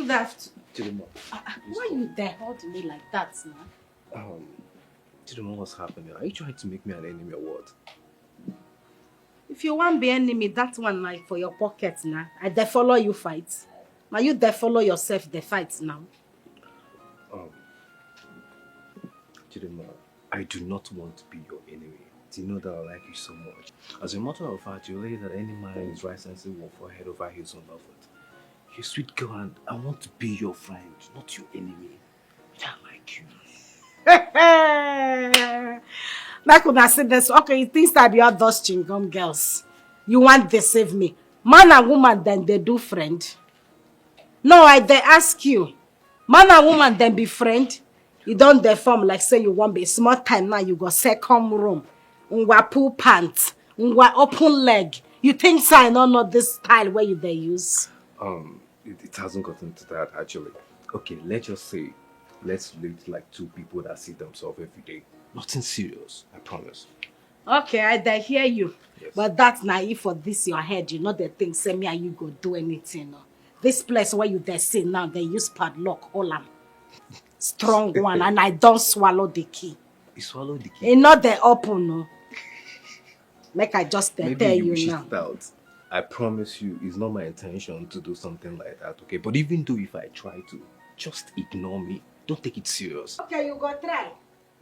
Good afternoon. Chidima. Why you there holding me like that now? Chidima, what's happening? Are you trying to make me an enemy or what? If you want be enemy, that one like for your pocket now. I dey follow you fight. Now you dey follow yourself the fight now. Chidima, I do not want to be your enemy. Do you know that I like you so much? As a matter of fact, you lay that any man in his right senses will fall head over heels in love with. You're a sweet girl and I want to be your friend, not your enemy. I like you. Like when I said this, okay, it thinks that you're those chingum girls. You want to deceive me. Man and woman, then they do friend. No, I they ask you. Man and woman, then be friend. You don't deform like say you want be small time now. You go second room. Unwa pull pants. Unwa open leg. You think so I don't know this style where you they use? It hasn't gotten to that actually. Okay, let's just say, let's relate like two people that see themselves every day. Nothing serious, I promise. Okay, I hear you. Yes. But that's naive for this your head. You know the thing, say me and you go do anything. No? This place where you there see now, they use padlock, all am. Strong one, and I don't swallow the key. You swallow the key? It's not the open, no. Make I just tell you now. It out. I promise you, it's not my intention to do something like that, okay? But even though if I try to, just ignore me. Don't take it serious. Okay, you go try.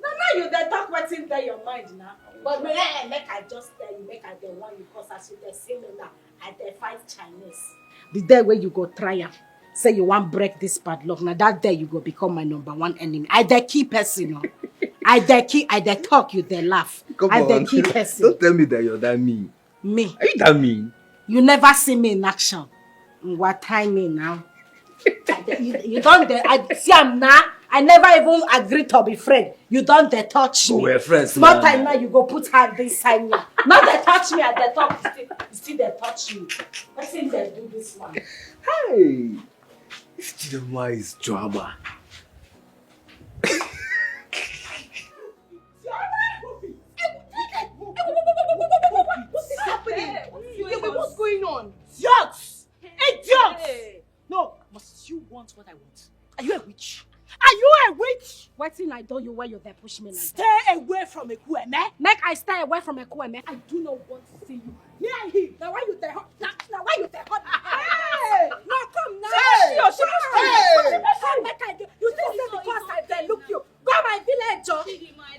No, you dey talk what's in your mind now. But make I just tell you, make I dey warn you, because as you dey see me now, I dey fight Chinese. The day where you go try am, say you want break this padlock, now that day you go become my #1 enemy. I dey keep person, no. I dey talk, you dey laugh. I dey keep person. Don't tell me that you're that mean. Me? Are you that mean? You never see me in action. What time me now? You don't dare. I see I'm now. I never even agreed to be friend. You don't dare touch me. Oh, we're friends. Small time now you go put hand this side now. Not they touch me and they talk. You still they touch me. I think they do this one. Hey, this Chidima is drama. What's happening? What's going on? Idiots! Idiots! Hey. No, must you want what I want? Are you a witch? Are you a witch? What thing I do you where you there push me like stay away from a kueme. Make I stay away from a kueme. I do not want to see you. Yeah, now why you there? Now why you there? Hey! No, come now. Hey! You think so because I there look you. Go my village, oh.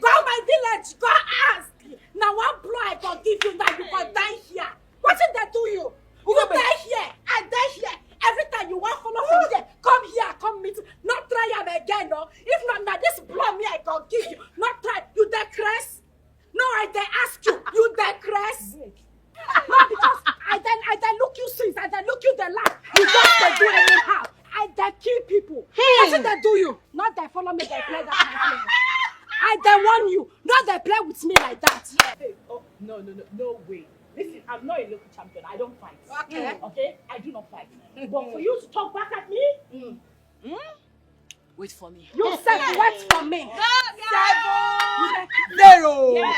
Go my village. Go ask. Now one blow I go give you now you go die here. What did they do you? You die here. I die here. Every time you want follow from there, come here, come meet. Not try am again, no. If not, now this blow me I go give you. Not try. You dey craze? No, I dey ask you. You dey craze? No, because I then look you since. I then look you the laugh. You just dey do anyhow. I dey kill people. What did they do you? Not they follow me. They play that. I then warn you. Not they play with me like that. Hey, oh no way. Listen, I'm not a local champion. I don't fight. Okay. Okay? I do not fight. But for you to talk back at me, Wait for me. You said wait for me. 7-0. Yeah,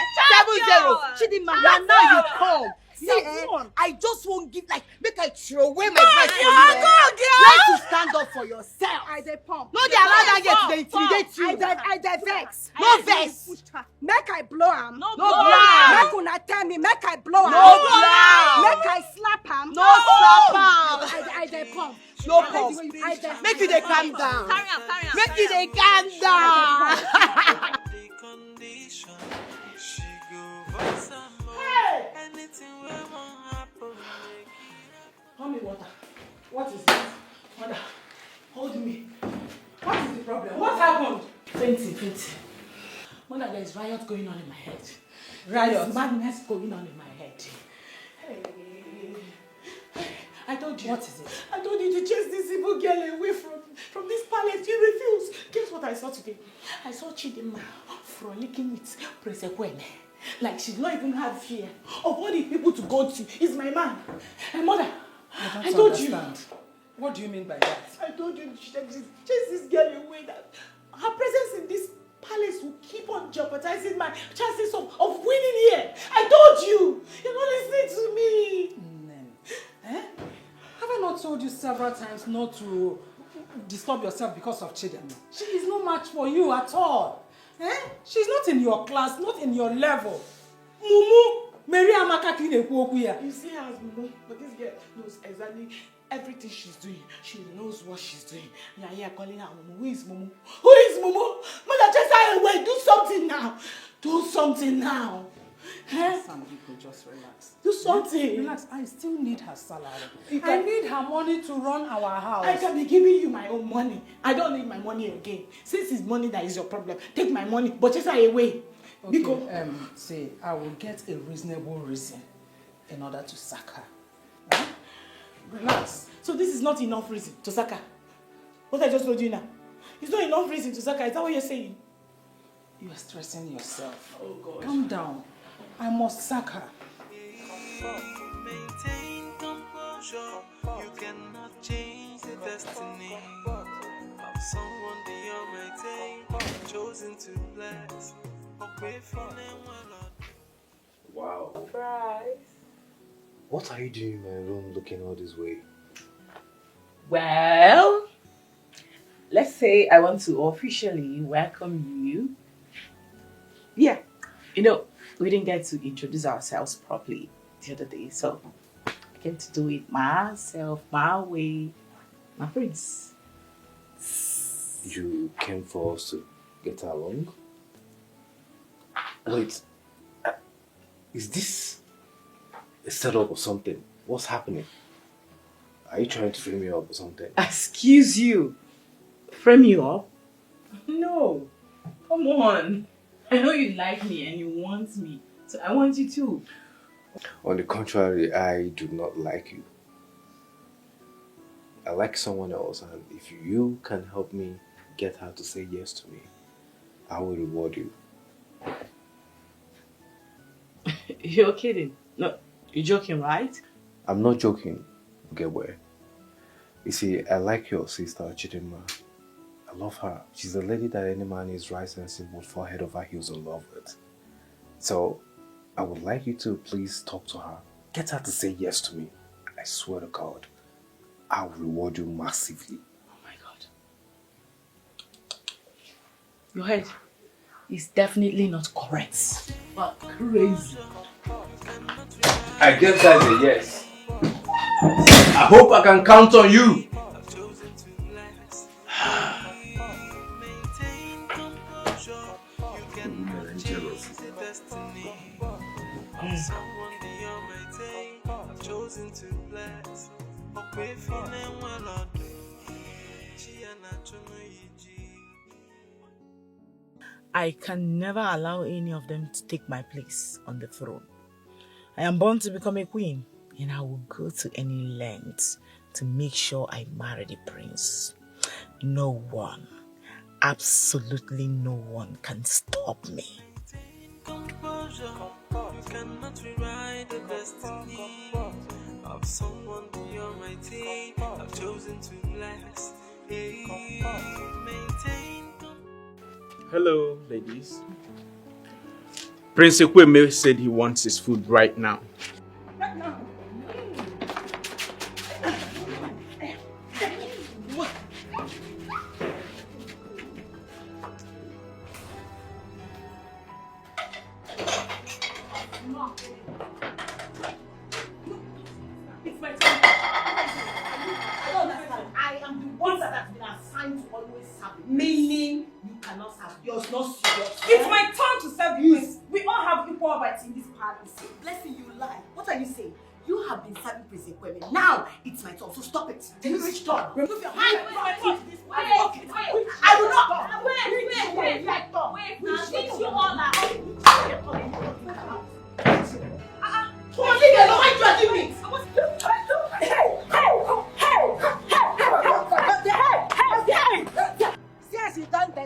7-0. Chidima, now you come. See, Yeah, I just won't give make I throw away my breath for you. Learn to stand up for yourself. I dey pump. No, they allow that girl to intimidate you. I dey vex. No vex. Make I blow am. No blow. Make una tell me. Make I blow am. No blow. Make I slap am. No slap am. I dey pump. No pump. Make you dey calm down. Make you dey calm down. Hey! Pour me water. What is it? Mother, hold me. What is the problem? What happened? Fainting. Mother, there is riot going on in my head. Riot? Madness going on in my head. Hey. I told you. What is it? I told you to chase this evil girl away from this palace. You refused. Guess what I saw today? I saw Chidima frolicking with Presekwene. Like she did not even have fear of all the people to go to. He's my man. And mother, I told understand. You. What do you mean by that? I told you to chase this girl away. That her presence in this palace will keep on jeopardizing my chances of winning here. I told you. You're not listening to me. Have I not told you several times not to disturb yourself because of Chidem. She is no match for you at all. Eh? She's not in your class, not in your level. Mumu, Mary Amaka Kinekuokuya. You see her as Mumu, but this girl knows exactly everything she's doing. She knows what she's doing. You are here calling her Mumu. Who is Mumu? Who is Mumu? Mother, just hide away. Do something now. Do something now. Sandiko, just relax. Do something. Relax. I still need her salary. I need her money to run our house. I can be giving you my own money. I don't need my money again. Since it's money that is your problem, take my money, but just hide away. Okay, Because say, I will get a reasonable reason in order to sack her. Huh? Relax. So this is not enough reason to sack her. What I just told you now. It's not enough reason to sack her. Is that what you're saying? You are stressing yourself. Oh God. Calm down. I must sack her. Maintain composure. You cannot change the destiny of someone the Almighty chosen to bless. Wow. Surprise. What are you doing in my room looking all this way? Well, let's say I want to officially welcome you. Yeah. You know, we didn't get to introduce ourselves properly the other day, so I get to do it myself, my way, my friends. You came for us to get along? Wait, is this a setup or something? What's happening? Are you trying to frame me up or something? Excuse you. Frame you up? No. Come on. I know you like me and you want me, so I want you too. On the contrary, I do not like you. I like someone else, and if you can help me get her to say yes to me, I will reward you. You're kidding. No, you're joking, right? I'm not joking, Gebwe. You see, I like your sister, Chidinma. I love her. She's a lady that any man is right sensitive would fall head over heels in love with. So, I would like you to please talk to her. Get her to say yes to me. I swear to God, I will reward you massively. Oh my God. Your head is definitely not correct. But crazy. I guess that's a yes. I hope I can count on you. I can never allow any of them to take my place on the throne. I am born to become a queen, and I will go to any length to make sure I marry the prince. No one, absolutely no one can stop me. Composure, you cannot rewrite the destiny of someone the Almighty have chosen to bless. Maintain. Hello, ladies. Prince Ekweme said he wants his food right now. Right now. It's my time. I don't understand. I am the one that has been assigned to always serve. Meaning you cannot serve. You're not serious. It's my turn to serve you. We all have equal rights in this palace. Blessing, you lie. What are you saying? You have been serving Prince Ekweme. Now it's my turn, so stop it. Stop. Remove your hand. Wait. I will not. Wait. Now, since you all are. Come on, leave me alone. Why are you doing it? Since you done the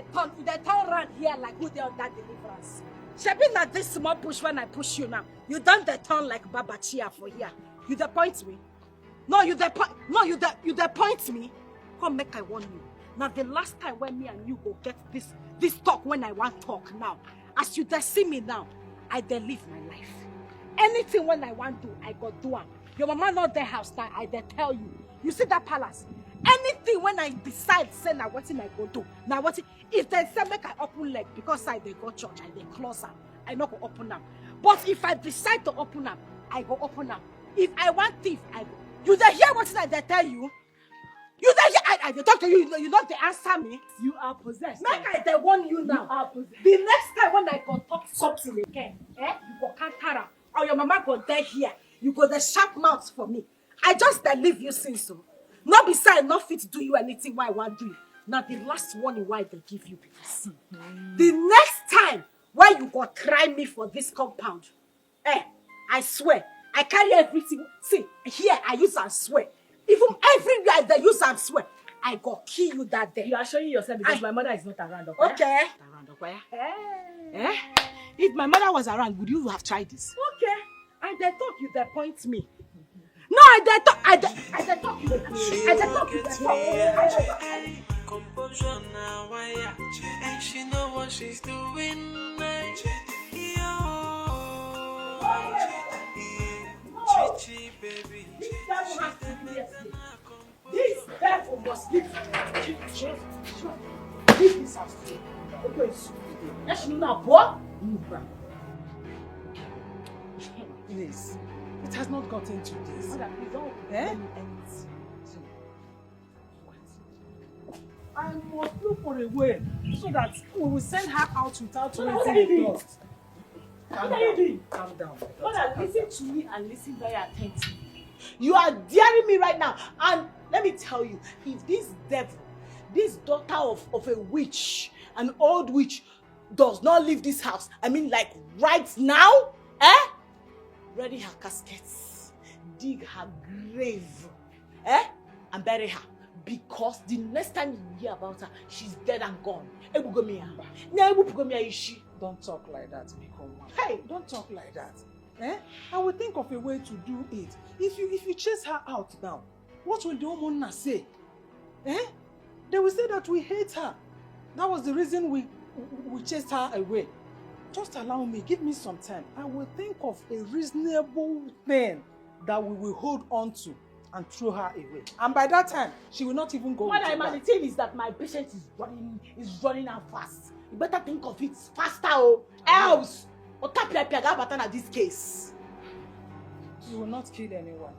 turn round here like who they on that deliverance. Shebi na this small push when I push you now. You done the turn like Baba Chia for here. You the point me? No, you the point me. Come make I warn you. Now the last time when me and you go get this talk when I want talk now. As you dey see me now, I dey live my life. Anything when I want do, I go do am. Your mama not the house now, I dey tell you. You see that palace? Anything when I decide, say now what I go do. Now what if they say make I open leg because I they go church, I they close up, I not go open them. But if I decide to open them, I go open them. If I want thief, I go. You they hear what they tell you? You they hear I they talk to you, you not they answer me. You are possessed. Make I they warn you now. You are possessed. The next time when I go talk something again, you go can't or your mama go there here. You go the sharp mouth for me. I just leave you since so. Not beside not fit to do you anything why I want to do. Now the last warning why they give you because the next time why you go try me for this compound, I swear I carry everything. See here I use and swear. Even everywhere they use and swear, I go kill you that day. You are showing yourself because my mother is not around. Okay. Okay. Around. If my mother was around, would you have tried this? Okay. And they talk you, they point me. No, I they talk you. I they talk you. Composure now, and she know what she's doing. Chichi, baby. This devil must live. Leave this house today. Yes, you know what? Please. It has not gotten to this. Mother, please don't Eh? do anything. I must look for a way so that we will send her out without raising a dust. Calm down. Calm down. Mother, listen to me and listen very attentively. You are daring me right now. And let me tell you, if this devil, this daughter of a witch, an old witch, does not leave this house, I mean like right now, ready her caskets, dig her grave, and bury her. Because the next time you hear about her, she's dead and gone. Don't talk like that, Miko. Hey, don't talk like that. I will think of a way to do it. If you chase her out now, what will the Omona say? They will say that we hate her. That was the reason we chased her away. Just allow me, give me some time. I will think of a reasonable thing that we will hold on to and throw her away. And by that time, she will not even go. What I mean, the thing is that my patient is running out fast. You better think of it faster, else at this case. You will not kill anyone.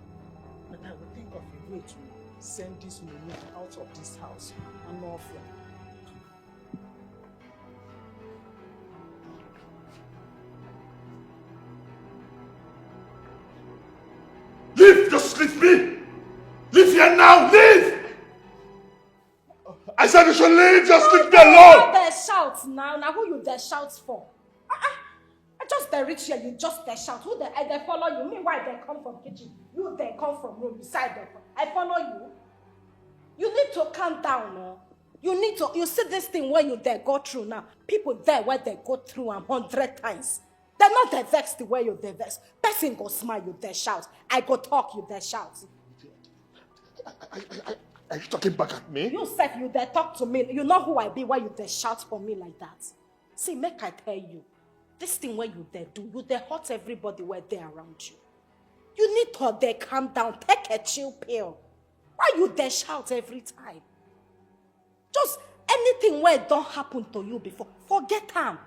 But I will think of a way to send this Mumu out of this house and more from. Leave! Just leave me! Leave here now! Leave! I said you should leave! Just leave me alone! They shout now. Now who you they shout for? I just they reach here, you just they shout. Who they follow you? Meanwhile they come from kitchen. You they come from room beside them. I follow you. You need to calm down, no? You see this thing where you they go through now. People there where they go through 100 times. They're not the vex the way you they vex. Person go smile, you they shout. I go talk, you they shout. Are you talking back at me? You said you they talk to me. You know who I be, why you they shout for me like that. See, make I tell you. This thing where you they do, you they hurt everybody where they around you. You need to they calm down, take a chill pill. Why you they shout every time? Just anything where it don't happen to you before, forget them.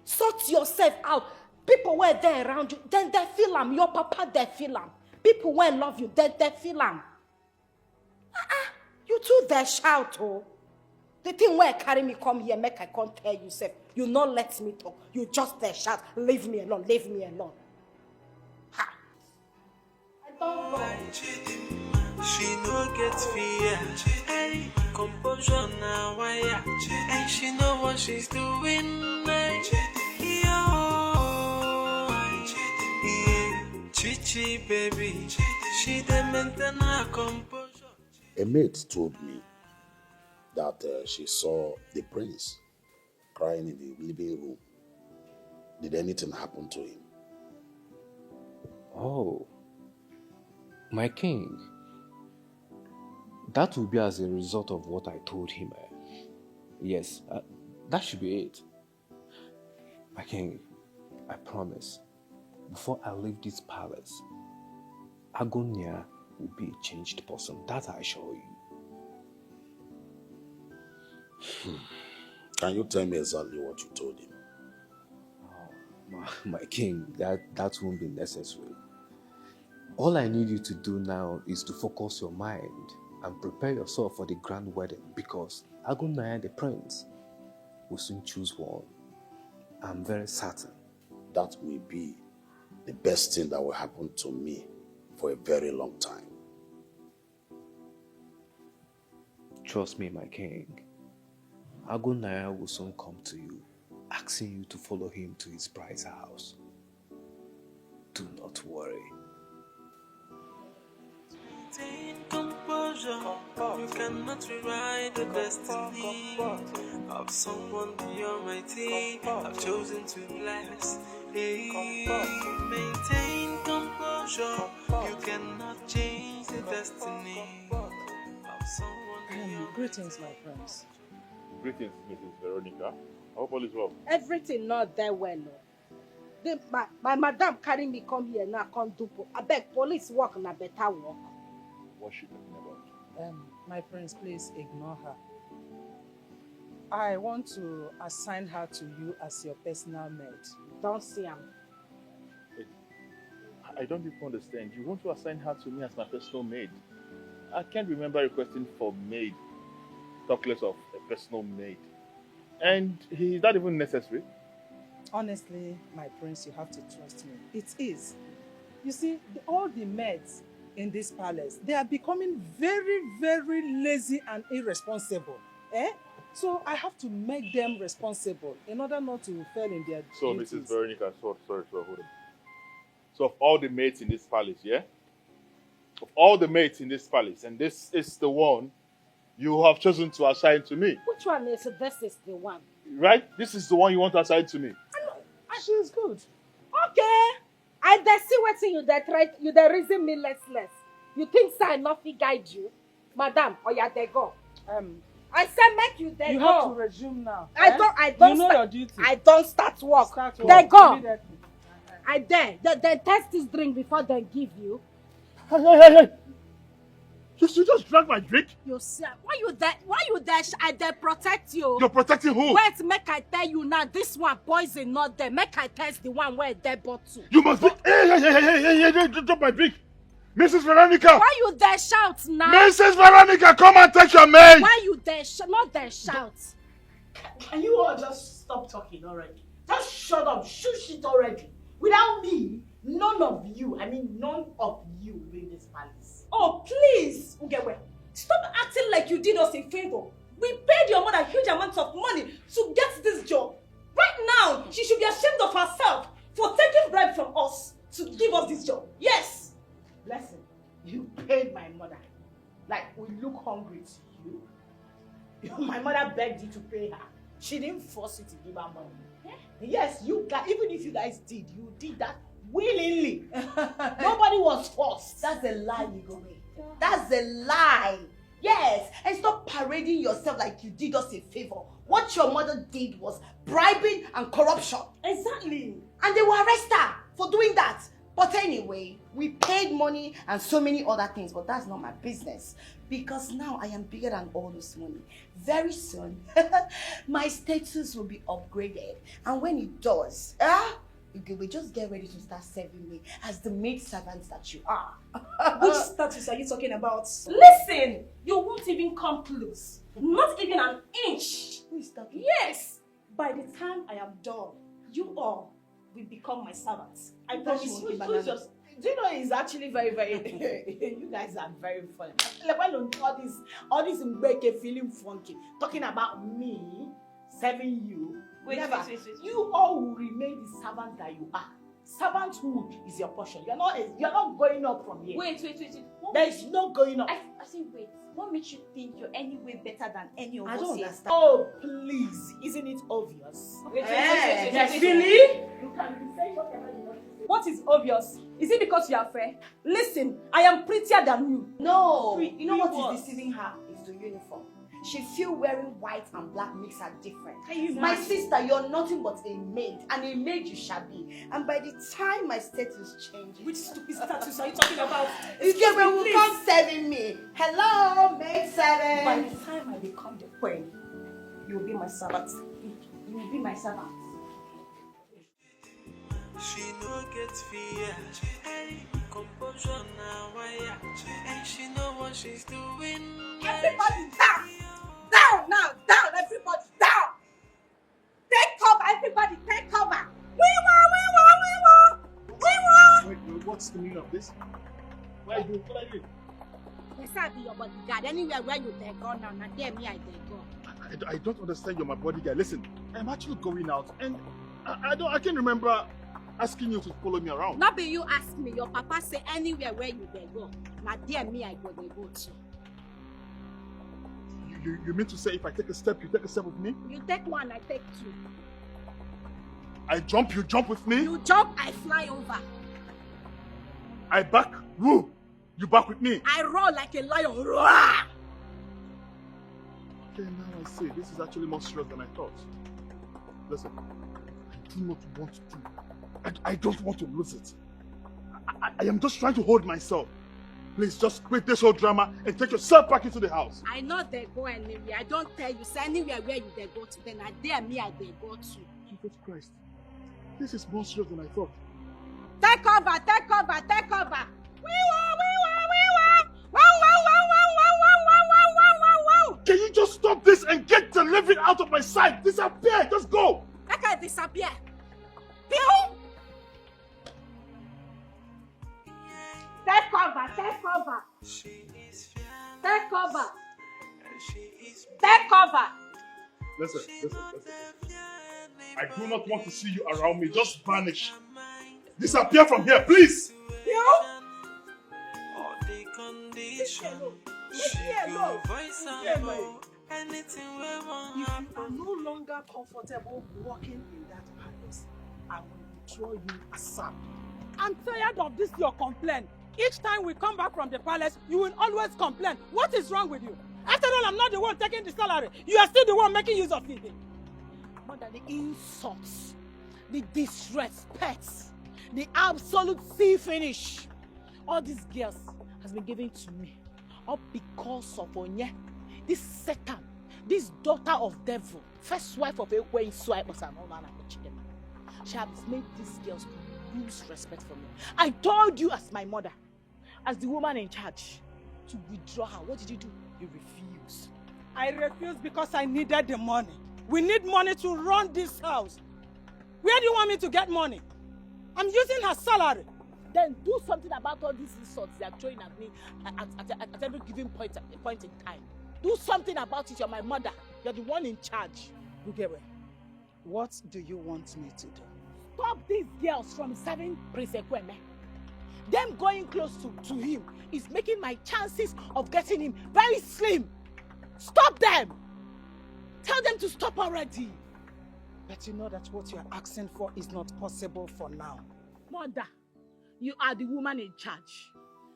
Sort yourself out. People where they around you, then they feel them. Your papa, they feel them. People where love you, then they feel them. You too, they shout, oh. The thing where carry me come here, make I can't tell you, self. You not let me talk. You just they shout, leave me alone, leave me alone. Ha! I don't know. She no get fear. Composure now, and she know what she's doing. Chichi, baby, she the maintain her composure. A maid told me that she saw the prince crying in the living room. Did anything happen to him? Oh, my king. That will be as a result of what I told him. Yes, that should be it. My king, I promise, before I leave this palace, Agonia will be a changed person. That I assure you. Can you tell me exactly what you told him? My king, that won't be necessary. All I need you to do now is to focus your mind and prepare yourself for the grand wedding, because Agunaya the prince will soon choose one. I'm very certain. That will be the best thing that will happen to me for a very long time. Trust me, my king. Agunaya will soon come to you, asking you to follow him to his bride's house. Do not worry. Maintain composure. You cannot rewrite the destiny of someone beyond my team. I've chosen to bless. Hey, maintain composure. You cannot change the destiny of someone beyond. Greetings, my friends. Greetings, Mrs. Veronica. I hope all is well. Everything not there well. No. My madam carry me come here now, come do. I beg police work na better work. What's she talking about? My friends, please ignore her. I want to assign her to you as your personal maid. Don't see him. I don't even understand. You want to assign her to me as my personal maid? I can't remember requesting for maid, talk less of a personal maid. And is that even necessary? Honestly, my prince, you have to trust me. It is. You see, all the maids in this palace, they are becoming very, very lazy and irresponsible. So I have to make them responsible in order not to fail in their So, duties. Mrs. Veronica, sorry, hold on. So, of all the maids in this palace, yeah? Of all the maids in this palace, and this is the one you have chosen to assign to me. Which one is this? Is the one? Right? This is the one you want to assign to me. She's good. Okay. I dey see wetin you dey try. You dey reason me less. You think say I not fit guide you, madam? Or ya dey go? I said make you dey go. You have to resume now. I don't. You know your duty. I don't start work. They go. I dare. They test this drink before they give you. Hey! You just drank my drink? You see, why you there? I dey protect you. You're protecting who? Wait, make I tell you now. This one poison not there. Make I test the one where they bottle. You must be. Hey! Drop my drink. Mrs. Veronica! Why you there shout now? Mrs. Veronica, come and take your maid! Why you there not there shout? Can you all just stop talking already? Just shut up, shush it already. Without me, none of you will in this palace. Oh, please, Ugewe. Stop acting like you did us a favor. We paid your mother huge amounts of money to get this job. Right now, she should be ashamed of herself for taking bribe from us to give us this job. Yes. Listen, you paid my mother. Like we look hungry to you. My mother begged you to pay her. She didn't force you to give her money. Yes, you guys, even if you guys did, you did that willingly. Nobody was forced. That's a lie, Igome. That's a lie. Yes, and stop parading yourself like you did us a favor. What your mother did was bribing and corruption. Exactly. And they will arrest her for doing that. But anyway, we paid money and so many other things, but that's not my business. Because now I am bigger than all this money. Very soon, my status will be upgraded. And when it does, we just get ready to start serving me as the maid servants that you are. Which status are you talking about? Listen, you won't even come close. Not even an inch. Who is talking? Yes. By the time I am done, you all will become my servants. I promise you. Do you know it's actually very, very you guys are very funny. Like when all this mbeke feeling funky, talking about me serving you. Wait. You all will remain the servant that you are. Servanthood is your portion. You're not going up from here. Wait. There is no going up. I say wait. What makes you think you're any way better than any of us? I don't here? understand. Oh, please. Isn't it obvious? Wait. Really? You can be saying whatever you want. What is obvious? Is it because you are fair? Listen, I am prettier than you. No. You know what is deceiving her? Is the uniform. She feel wearing white and black makes her different. My sister, you're nothing but a maid, and a maid you shall be. And by the time my status changes, Which stupid status are you talking about? Excuse me, will come serving me. Hello, maid servant. By the time I become the queen, You will be my servant. You will be my servant. She no get fear, composure now wire, and she know what she's doing. Everybody down! Down now! Down! Everybody down! Take cover! Everybody take cover! We Wait, what's the meaning of this? What are you doing? What are you doing? Yes, I'll be your bodyguard. Anywhere where you dare go now, not there me I dare go. I don't understand. You're my bodyguard. Listen, I'm actually going out, and I can't remember asking you to follow me around. Not be you ask me. Your papa say anywhere where you dare go. Not there me I go they go too. You mean to say if I take a step, you take a step with me? You take one, I take two. I jump, you jump with me? You jump, I fly over. I back, woo! You back with me? I roar like a lion. Roar! Okay, now I see. This is actually more serious than I thought. Listen, I do not want to. I don't want to lose it. I am just trying to hold myself. Please just quit this whole drama and take yourself back into the house. I know they go anywhere. I don't tell you. Say anywhere where you they go to. Then I dare me I they go to. Jesus Christ. This is more serious than I thought. Take cover, take cover, take cover. Can you just stop this and get the living out of my sight? Disappear, just go. Let her disappear. Pew! Take cover, take cover. Take cover. Take cover. Listen. I do not want to see you around me. Just vanish. Disappear from here, please. You? If you are no longer comfortable walking in that palace, I will withdraw you aside. I'm tired of this your complaint. Each time we come back from the palace, you will always complain. What is wrong with you? After all, I'm not the one taking the salary. You are still the one making use of it. More than the insults, the disrespect, the absolute sea finish. All these girls has been given to me. All because of Onye, this Satan, this daughter of devil, first wife of a way swipe was an honor. She has made these girls lose respect for me. I told you as my mother, as the woman in charge, to withdraw her. What did you do? You refused. I refused because I needed the money. We need money to run this house. Where do you want me to get money? I'm using her salary. Then do something about all these insults they are throwing at me at every given point in time. Do something about it. You're my mother. You're the one in charge. Ugewe, what do you want me to do? Stop these girls from serving Prince Ekweme. Them going close to him is making my chances of getting him very slim. Stop them. Tell them to stop already. But you know that what you're asking for is not possible for now. Mother, you are the woman in charge.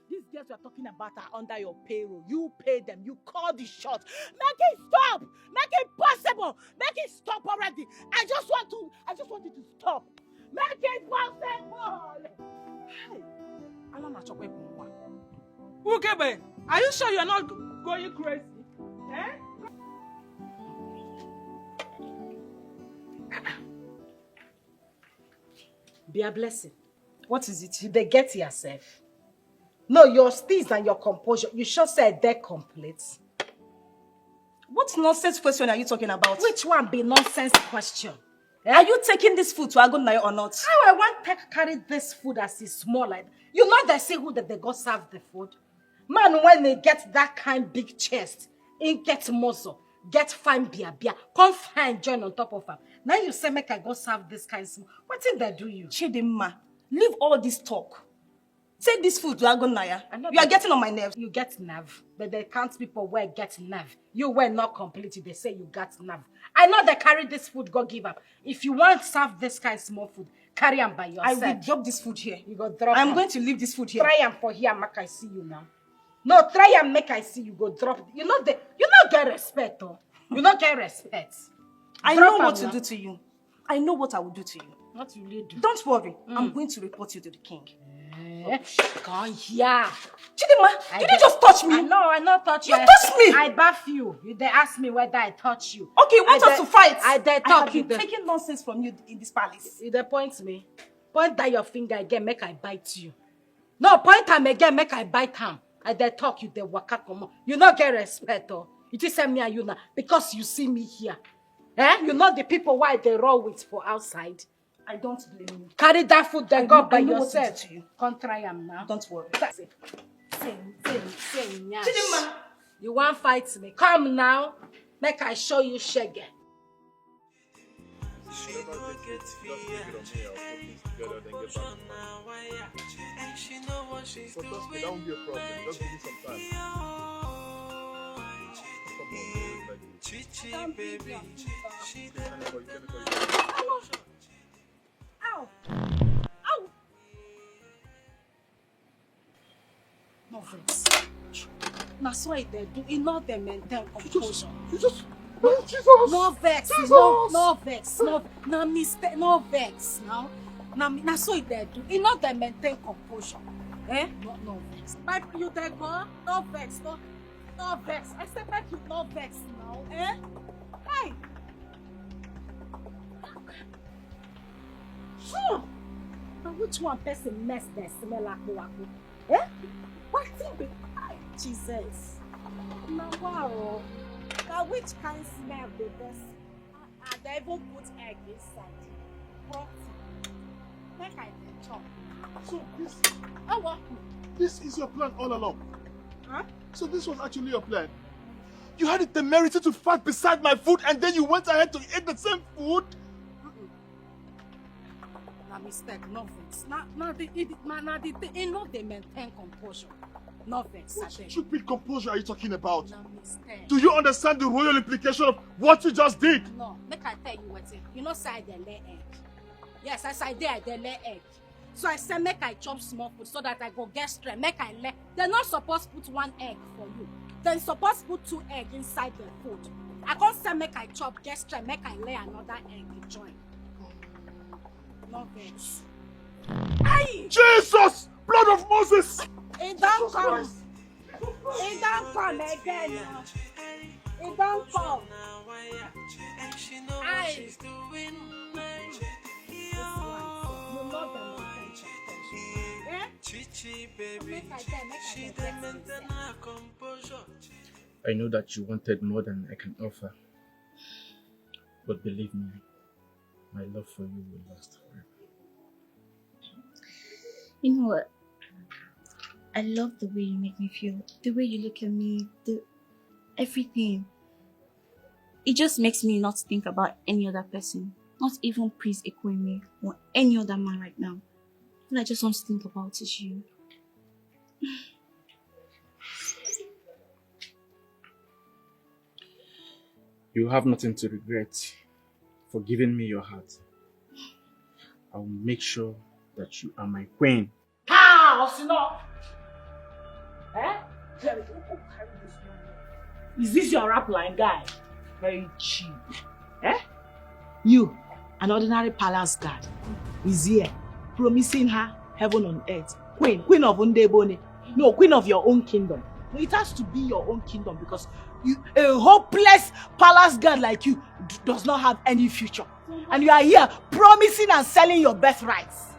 These girls you are talking about are under your payroll. You pay them. You call the shots. Make it stop. Make it possible. Make it stop already. I just want it to stop. Make it possible. Hey, Ukebe, are you sure you're not going crazy? Eh? Be a blessing. What is it? They get yourself. No, your steez and your composure. You should say they're complete. What nonsense question are you talking about? Which one be nonsense question? Are you taking this food to Agunnayo or not? How I want to carry this food as it's small like that? You know they say who that they go serve the food? Man, when they get that kind big chest, it get muscle, get fine beer, come find join on top of her. Now you say make I go serve this kind small. What did they do you? Chidimma, leave all this talk. Take this food to Agunnaya. You are getting on my nerves. You get nerve, but they count people where get nerve. You were not complete. They say you got nerve. I know they carry this food, go give up. If you want to serve this kind of small food, carry them by yourself. I will drop this food here. You go drop I'm going to leave this food here. Try them for here, make I see you now. No, try and make I see you go drop. You not get respect, oh. You not get respect. I know what to do to you. I know what I will do to you. What you really do? Don't worry. I'm going to report you to the king. Come here. Chidima, did you just touch me? No, I not touch you. You touched me. I bath you. You they ask me whether I touch you. Okay, you want us to fight? I dare I talk have you. been taking nonsense from you in this palace. You dey point me. Point that your finger again, make I bite you. No, point am again, make I bite him. I dare talk you, the waka come. You not get respect, oh. You just send me and you now because you see me here. You know the people why they roll with for outside. I don't blame you. Carry that food, then go by I know yourself. what to do to you. Come try am now. Don't worry. Chidima. You want fight me? Come now. Make I show you shege. She don't get fear. Confusion now, and she know what she's doing. Trust me, that won't be a problem. Just give me some time. Chichi, baby. She Ow! Ow! No vex. Na so I dey do. E no dey maintain composure. Jesus! No vex. No vex. No mistake. No vex. Now. Na so I dey do. E no dey maintain composure. No vex. My you dey go? No vex. No vex. I said make you no vex now. Hey. Sure. Now which one person mess there smell like wako? What thing be? Jesus. Now wow. Now which kind smell be this? And they even put egg inside. Protein. Make I chop. So what? this is your plan all along. Huh? So this was actually your plan. You had the temerity to fart beside my food and then you went ahead to eat the same food? Na mistake, no vex. It no dey maintain composure. No vex. What stupid composure are you talking about? Na mistake. Do you understand the royal implication of what you just did? No, make I tell you wetin. You know say I dey lay egg. Yes, as I dey lay egg. So I say make I chop small food so that I go get strength. Make I lay. They not supposed put one egg for you. They supposed put 2 eggs inside the food. I can't say make I chop, get strength, make I lay another egg to join. No vex. Aye! Jesus! Blood of Moses! It don't come. It don't come again. It don't come. Aye! You know them. Chichi, baby. I know that you wanted more than I can offer. But believe me, my love for you will last forever. You know what? I love the way you make me feel. The way you look at me. Everything. It just makes me not think about any other person. Not even Prince Ekweme or any other man right now. All I just want to think about is you. You have nothing to regret for giving me your heart. I will make sure that you are my queen. Ha! Osino! Is this your rap line guy? Very cheap. You, an ordinary palace guard, is here promising her heaven on earth. Queen of Ndebone. No, queen of your own kingdom. It has to be your own kingdom because a hopeless palace guard like you does not have any future. And you are here promising and selling your birthrights.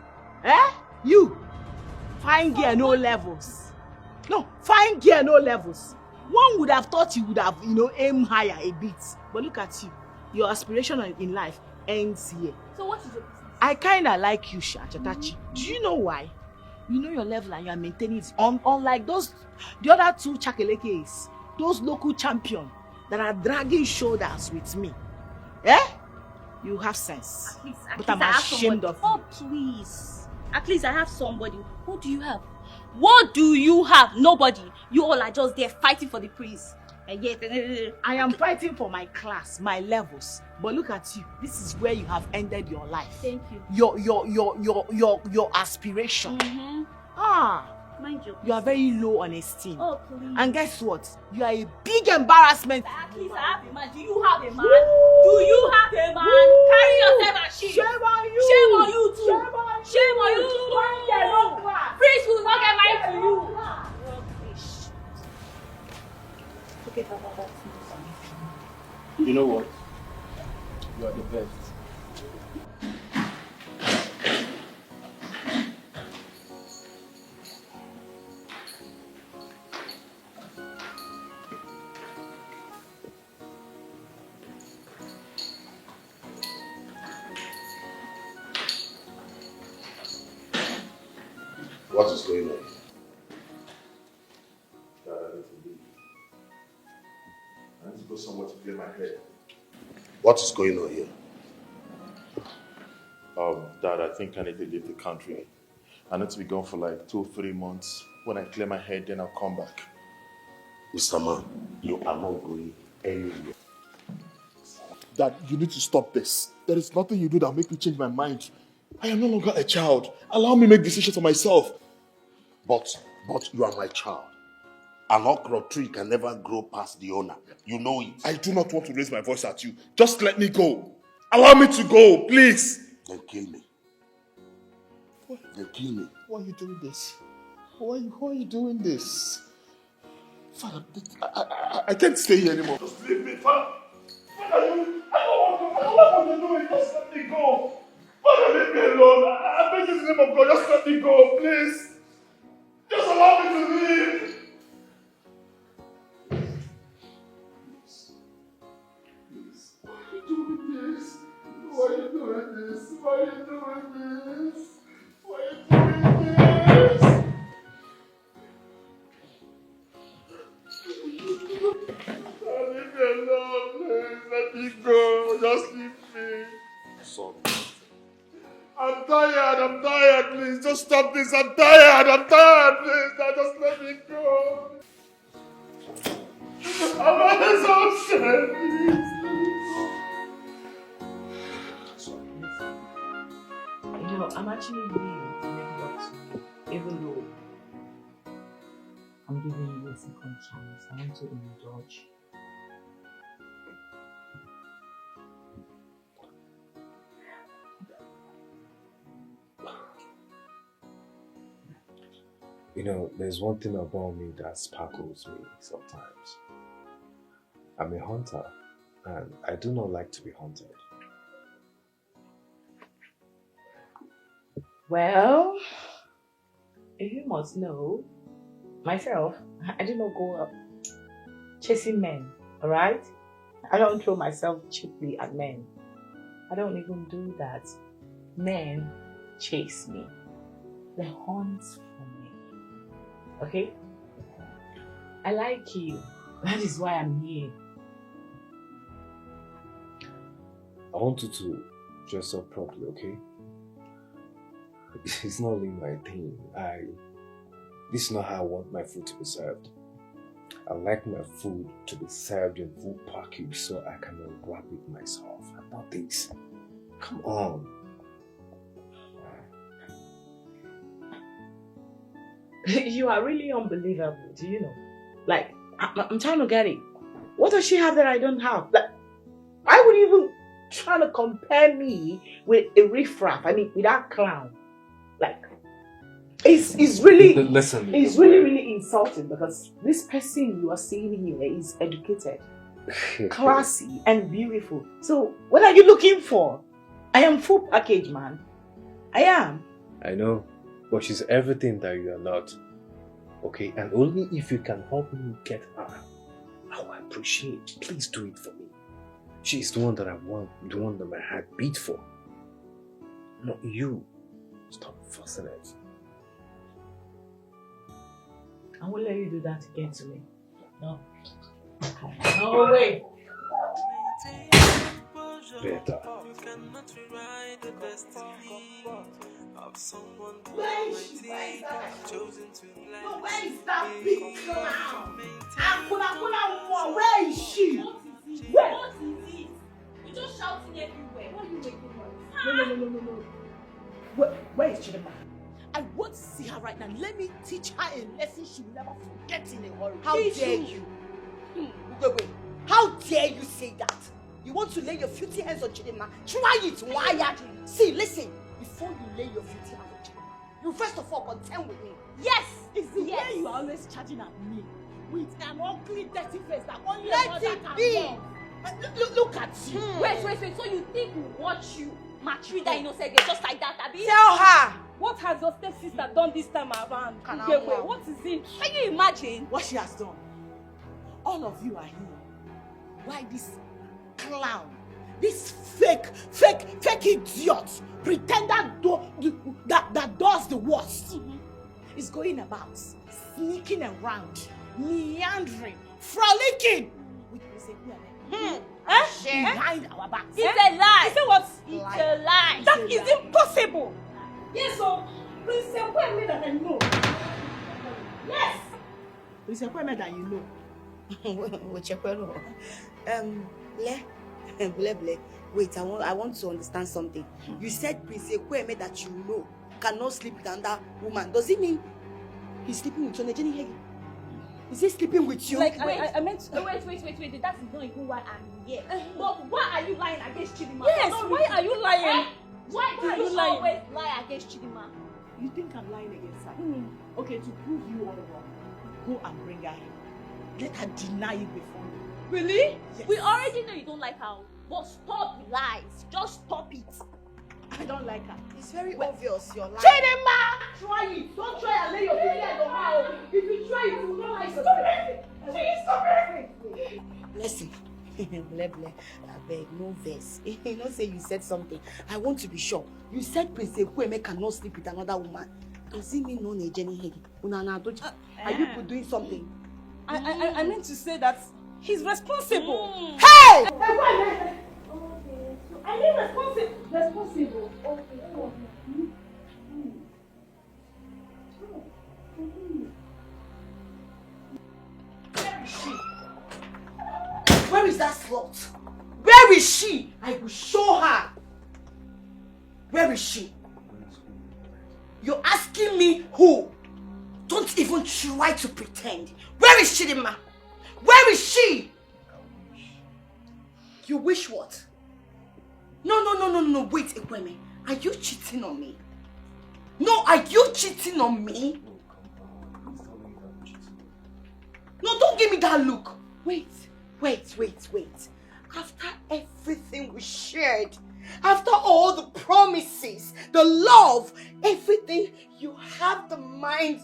You, fine gear, no levels. No, fine gear, no levels. One would have thought you would have, aimed higher a bit. But look at you. Your aspiration in life ends here. So what is your business? I kind of like you, Chatachi. Do you know why? You know your level and you are maintaining it. Unlike the other 2 Chakelekes, those local champions that are dragging shoulders with me. You have sense. But I'm ashamed of you. Oh, please. At least I have somebody. What do you have? What do you have? Nobody. You all are just there fighting for the prince. And yet, I am fighting for my class, my levels. But look at you. This is where you have ended your life. Thank you. Your aspiration. Mind you. You are very low on esteem. Oh, please. And guess what? You are a big embarrassment. At least I have a man. Do you have a man? Do you have a man? Carry yourself and shit. Shame on you. Shame on you too. Shame on you. Shame on you too. Free You know what? You are the best. What is going on? Dad, I need to leave. I need to go somewhere to clear my head. What is going on here? Dad, I think I need to leave the country. I need to be gone for like 2 or 3 months. When I clear my head, then I'll come back. Mr. Man, you are not going anywhere. Dad, you need to stop this. There is nothing you do that will make me change my mind. I am no longer a child. Allow me to make decisions for myself. But you are my child. An okra tree can never grow past the owner. You know it. I do not want to raise my voice at you. Just let me go. Allow me to go, please. Then kill me. What? Then kill me. Why are you doing this? Why are you doing this? Father, I can't stay here anymore. Just leave me, Father. Father, I don't want to do it. Just let me go. Father, leave me alone. I beg you in the name of God, just let me go, please. Just allow me to leave. Please. Why are you doing this? Why are you doing this? Why are you doing this? Why are you doing this? Leave me alone, please. Let me go. Just leave me. Son. I'm tired, please. Just stop this. I'm tired, please. Now just let me go. I'm exhausted, please. You know, I'm actually willing to make it up to you, even though I'm giving you a second chance. I want to indulge. You know, there's one thing about me that sparkles me sometimes. I'm a hunter, and I do not like to be hunted. Well, if you must know, myself, I did not go up chasing men, alright? I don't throw myself cheaply at men. I don't even do that. Men chase me. They hunt for me. Okay? I like you. That is why I'm here. I want you to dress up properly, okay? It's not really my thing. This is not how I want my food to be served. I like my food to be served in full package so I can unwrap it myself. Not this. Come on. You are really unbelievable, do you know? Like, I'm trying to get it. What does she have that I don't have? Like, why would you even try to compare me with a riffraff? I mean, with that clown. Like, it's really, listen. It's really insulting because this person you are seeing here is educated, classy, and beautiful. So, what are you looking for? I am full package, man. I am. I know, but she's everything that you are not. Okay, and only if you can help me get her, I will appreciate. Please do it for me. She's the one that I want, the one that my heart beats for. Not you. Stop fussing it. I won't let you do that again to me. No. No way. Better. You cannot rewrite the destiny of someone Where is she? chosen to blend. No, where is that big clown? Where is she? What is it? You're just shouting everywhere. What are you making noise? No. Where is Chidema? I want to see her right now. Let me teach her a lesson she will never forget in a hurry. How dare you? Wait. How dare you say that? You want to lay your filthy hands on Chidema? Try it, why? See, listen. Before you lay your filthy hands on Chidema, you first of all contend with me. Yes, it's the way you are always charging at me with an ugly, dirty face that only a mother can be. love. at you. Wait. So you think we watch you maltreat that innocent girl just like that, Abi? Tell her! What has your stepsister done this time around? What is it? Can you imagine? What she has done? All of you are here. Why this clown, this fake idiot, pretender that does the worst, is going about, sneaking around, meandering, frolicking with behind our backs. It's a lie. You say what? It's a lie. That is impossible. Yes, so Prince Ekweme that I know. Yes. Prince Ekweme that you know. Wait, I want to understand something. You said Prince Ekweme that you know cannot sleep with another woman. Does it mean he's sleeping with Nigerian Actors? Is he sleeping with you? Like, I meant... Wait. That is not even why I'm here. But why are you lying against Chidima? Yes, why are you lying? Why do you always lie against Chidima? You think I'm lying against her? Okay, to prove you all wrong, go and bring her here. Let her deny it before me. Really? Yes. We already know you don't like her. But stop the lies. Just stop it. I don't like her. It's very obvious you're lying. Chidima! Try it. Don't try and lay your finger on her. If you try it, you will not like Stop it! Listen. Bleh. I beg, no verse. You know, say you said something. I want to be sure. You said Prince Ekweme cannot sleep with another woman. Does it mean no Nigerian Actors? Are you doing something? I meant to say that he's responsible. Hey! Okay, so I mean responsible. Okay. Where is she? Where is that slut? Where is she? I will show her. Where is she? You're asking me who? Don't even try to pretend. Where is Chidima? Where is she? You wish what? No. Wait, Ekweme. Are you cheating on me? No, are you cheating on me? No, don't give me that look. Wait. After everything we shared, after all the promises, the love, everything, you have the mind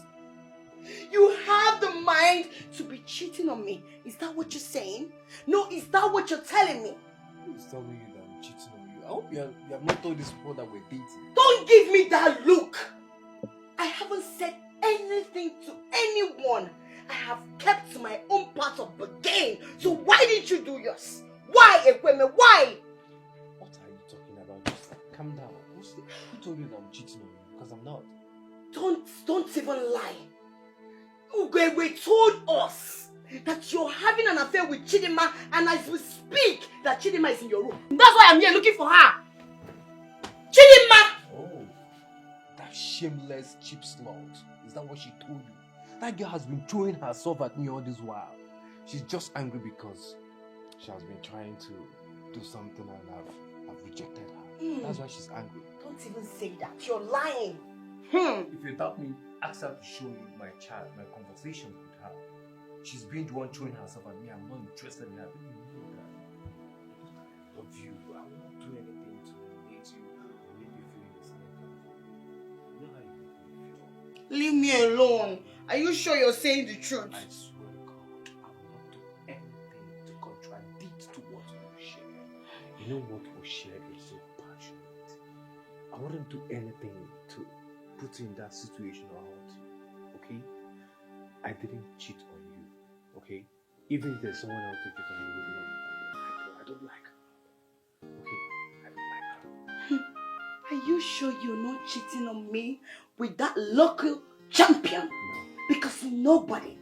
to be cheating on me. Is that what you're saying? No, is that what you're telling me? Who's telling you that I'm cheating on you? I hope you have not told this before that we're dating. Don't give me that look. I haven't said anything to anyone. I have kept to my own part of the game. So why did you do yours? Why, Ekweme? Why? What are you talking about? Just calm down. Who told you that I'm cheating on you? Because I'm not. Don't even lie. Ugwe told us that you're having an affair with Chidima, and as we speak, that Chidima is in your room. That's why I'm here looking for her. Chidima! Oh, that shameless cheap slut. Is that what she told you? That girl has been throwing herself at me all this while. She's just angry because she has been trying to do something and I've rejected her. That's why she's angry. Don't even say that. You're lying. If you doubt me, ask her to show you my chat, my conversations with her. She's been the one throwing herself at me. I'm not interested in her. Of you, I will not do anything to hate you or make you feel the same kind. You know how you feel. Leave me alone. Are you sure you're saying the truth? I swear to God, I will not do anything to contradict to what we share. You know what we shared is so passionate. I wouldn't do anything to put you in that situation or hurt you. Okay? I didn't cheat on you. Okay? Even if there's someone else to cheat on you, no, I don't like her. Okay? I don't like her. Are you sure you're not cheating on me with that local champion? No. Because nobody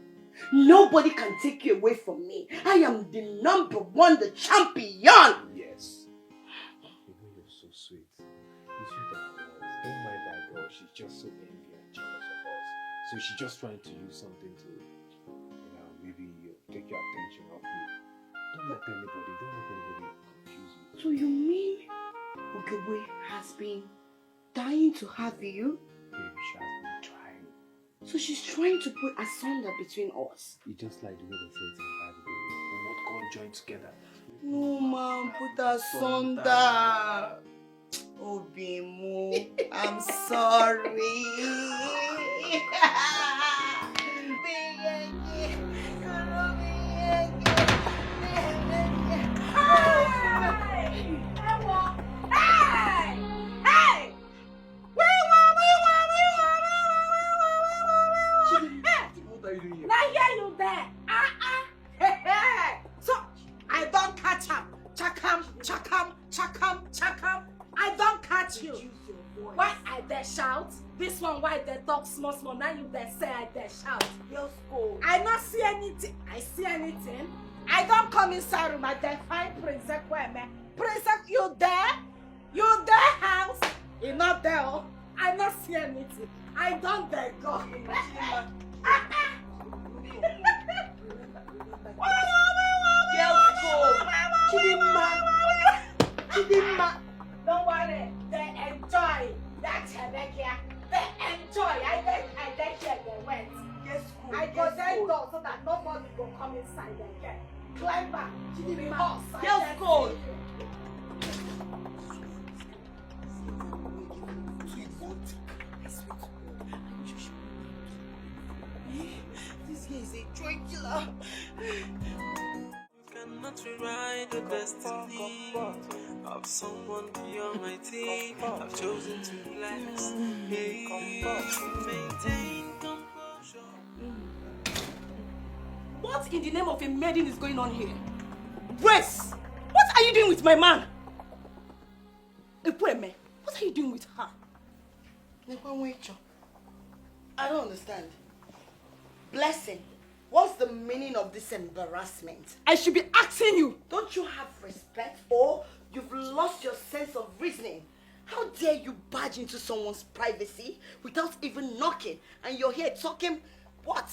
can take you away from me. I am the number one, the champion. Yes. You know you're so sweet. You sweet about us. Don't mind that girl. She's just so envy and jealous of us. So she's just trying to use something to, maybe take your attention off you. Don't let anybody confuse you. So you mean Ugewe has been dying to have you? Baby, she has been trying. So she's trying to put asunder between us. You just like the way they say it in the Bible, baby. We won't go and join together. No, ma'am, but asunder. Obimu, I'm sorry. Now hear you there. So I don't catch him. Chakam, chakam, chakam, chakam. I don't catch you. Why I dare shout? This one why they talk small small. Now you dare say I dare shout. I not see anything. I see anything. I don't come inside room. I dare find Prince Kweme. Prince, you there? You there house? You not there? Oh? I not see anything. I don't dare go. Chidimma. Don't worry, they enjoy that Hebekia. They enjoy. I bet here they went. Yes, cool. I go there door so that nobody will come inside again. Climb back. Chidimma. Yes, cool. This guy is a joy killer. Cannot rewrite the destiny of someone beyond my team. I've chosen to relax. Maintain composure. What in the name of a maiden is going on here? Grace, what are you doing with my man? Ekweme, what are you doing with her? I don't understand. Blessing, what's the meaning of this embarrassment? I should be asking you. Don't you have respect, or you've lost your sense of reasoning? How dare you barge into someone's privacy without even knocking, and you're here talking what?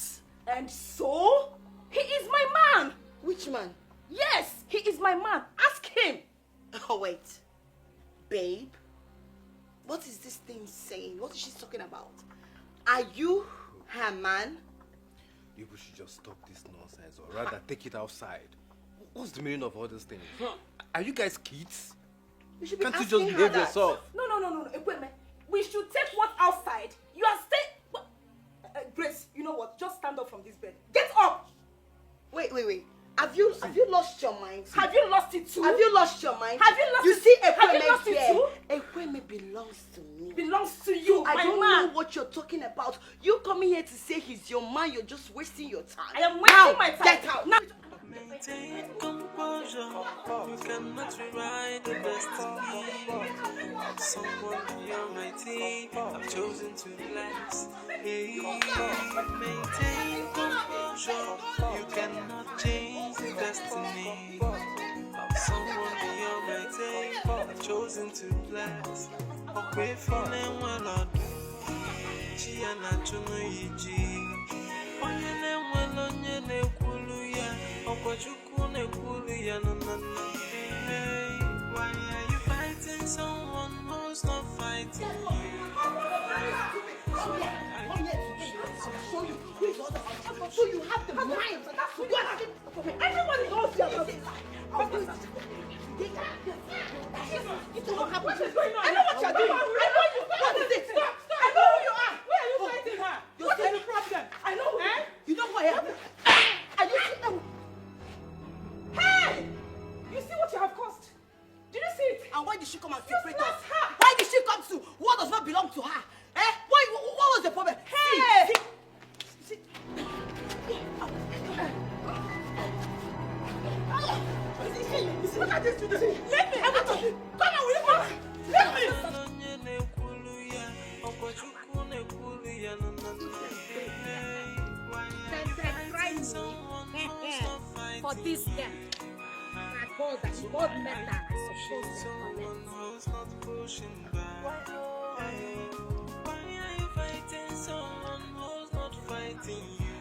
And so? He is my man. Which man? Yes, he is my man. Ask him. Oh, wait. Babe, what is this thing saying? What is she talking about? Are you her man? You should just stop this nonsense, or rather take it outside. What's the meaning of all these things? Are you guys kids? You should be Can't you asking just her behave that. yourself? No. Ekweme, we should take what outside. You are staying. Grace, you know what? Just stand up from this bed. Get up. Wait. Have you lost your mind? Have you lost it too? Have you lost your mind? Have you lost you it? see, Have you lost Ekweme it here. too? Ekweme belongs to me. Belongs to you, I my don't man. know what you're talking about. You coming here to say he's your man, you're just wasting your time. I am wasting my time. Get out. Now. Maintain composure. You cannot rewrite the destiny of someone beyond my team. I've chosen to relax. Maintain composure. You cannot change the destiny of someone beyond my team. I've chosen to relax. Okay, feeling well or do. Chia na chuno yiji. Onye na-enwele onye na-ekwulu ya. Ọkwachukwu na-ekwulu ya no. Hey, why are you fighting someone who's not fighting you? So you have the mind. Everybody knows you are not. It will not happen. What is going on? I know what you're doing. I know you. What is it? Stop. I know who you are. Where are you fighting her? What is the problem? I know who. You know who I am? Are you seeing? Hey! You see what you have caused? Did you see it? And why did she come and You separate slapped us? her. Why did she come to what does not belong to her? What was the problem? Hey! See. Look at this today. Let me. I want to. Come on, will you? Let me. For this girl, I call that God met that I supposed to collect. Why are you fighting someone who's not fighting you?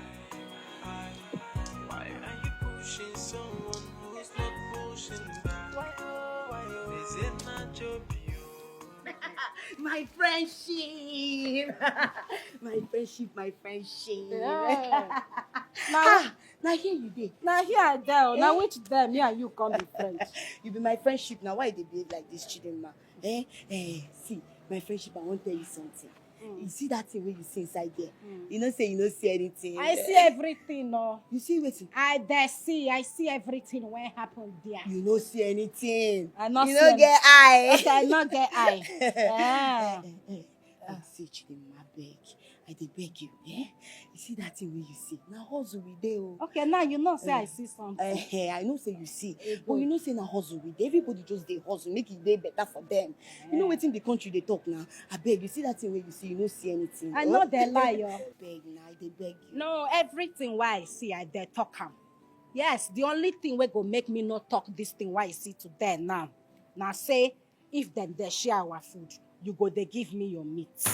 Why are you pushing someone who's not pushing back? Is it not your view? My friendship. My friendship. Yeah. Now, Now here you dey. Now here I there. Now which them? Me and you come be friends. You be my friendship now. Why they behave like this, Chidinma? See, my friendship, I want to tell you something. You see that thing where you see inside there? You know say you don't see anything. I see everything, no. You see wetin? I see everything when happened there. You don't see anything. I not you see don't get eye. Okay, I not get eye. See, Chidinma, beg. I dey beg you, You see that thing where you see? Now hustle we dey oh. Okay, now you know say I see something. I know say you see. But you know say na hustle we dey. Everybody just dey hustle, make it dey better for them. You know wetin the country dey talk now? I beg you, see that thing where you see, you no see anything. I know they lie, yo. Beg now, I dey beg you. No, everything why I see, I dey talk am. Yes, the only thing wey go make me not talk this thing why I see today now. Now say, if them they share our food, you go they give me your meat.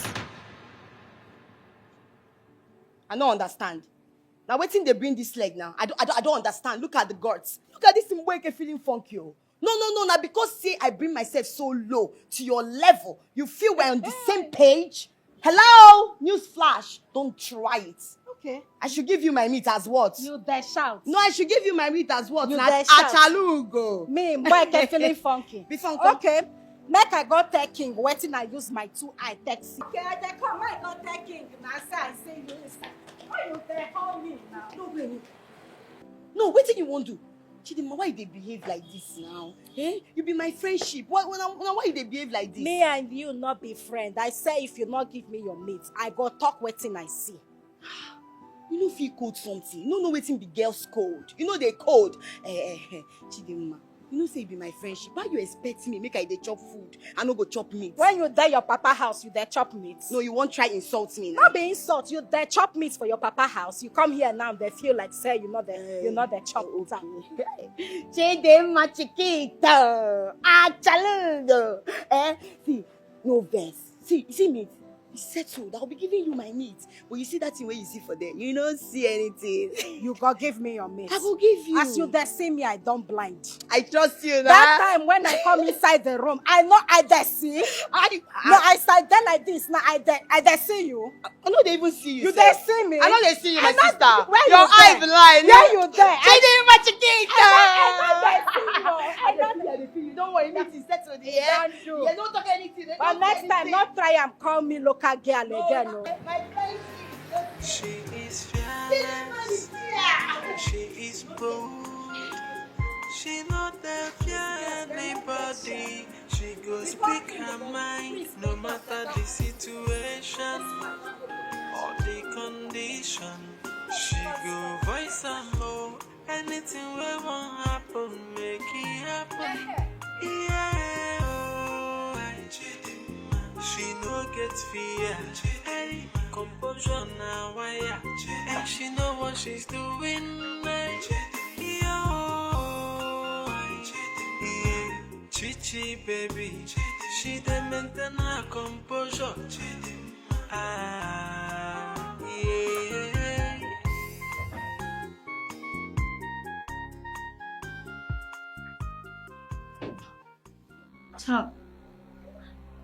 I don't understand. Now waiting they bring this leg now. I don't understand. Look at the guards. Look at this thing wake feeling funky. Oh. No. Now because say I bring myself so low to your level, you feel we're on the same page. Hello, news flash. Don't try it. Okay. I should give you my meat as what? You there shout. No, I should give you my meat as what? You Now there shout. Achalugo. Me, boy, can feeling funky. Be funky. Okay. Make I go take king. Waiting, I use my 2 eye taxi. Okay, I come. I go take king. Now I say you listen. Why you there call me now? No, wait. No, what do you want to do? Chidinma, why they behave like this now? You be my friendship. Why they behave like this? Me and you not be friend. I say if you not give me your meat, I go talk waiting I see. You know feel cold something. You know waiting be girls cold. You know they cold. Chidinma, you know say it be my friendship. Why you expect me make I dey chop food? I no go chop meat. When you there your papa house, you there chop meat. No, you won't try insult me now. Not be insult. You there chop meat for your papa house. You come here now, they feel like say you know the chop meat. Chidinma chiquito. Achalugo. See, no verse. See meat. It's settled. I'll be giving you my meat. But you see that thing where you see for them. You don't see anything. You go give me your meat. I will give you. As you there see me, I don't blind. I trust you now. That time when I come inside the room, I know I there see. I sat there like this. Now I there see you. I know they even see you. You there see me? I know they see you, my sister. Where your eye blind. Where you there? Chidinma chiquito. I don't see you. Don't worry, meat is settled. Yeah, don't talk anything. But next time, not try and call me local girl again. No. My friendship. She is fearless. She is bold. She not there fear anybody. She go speak her mind, no matter the situation or the condition. She go voice her more. Anything we want happen, make it happen. Yeah, oh, she no get fear. Hey, composure now, why? And she know what she's doing. Chichi baby, she dey maintain her composure. Ah, yeah. Sir,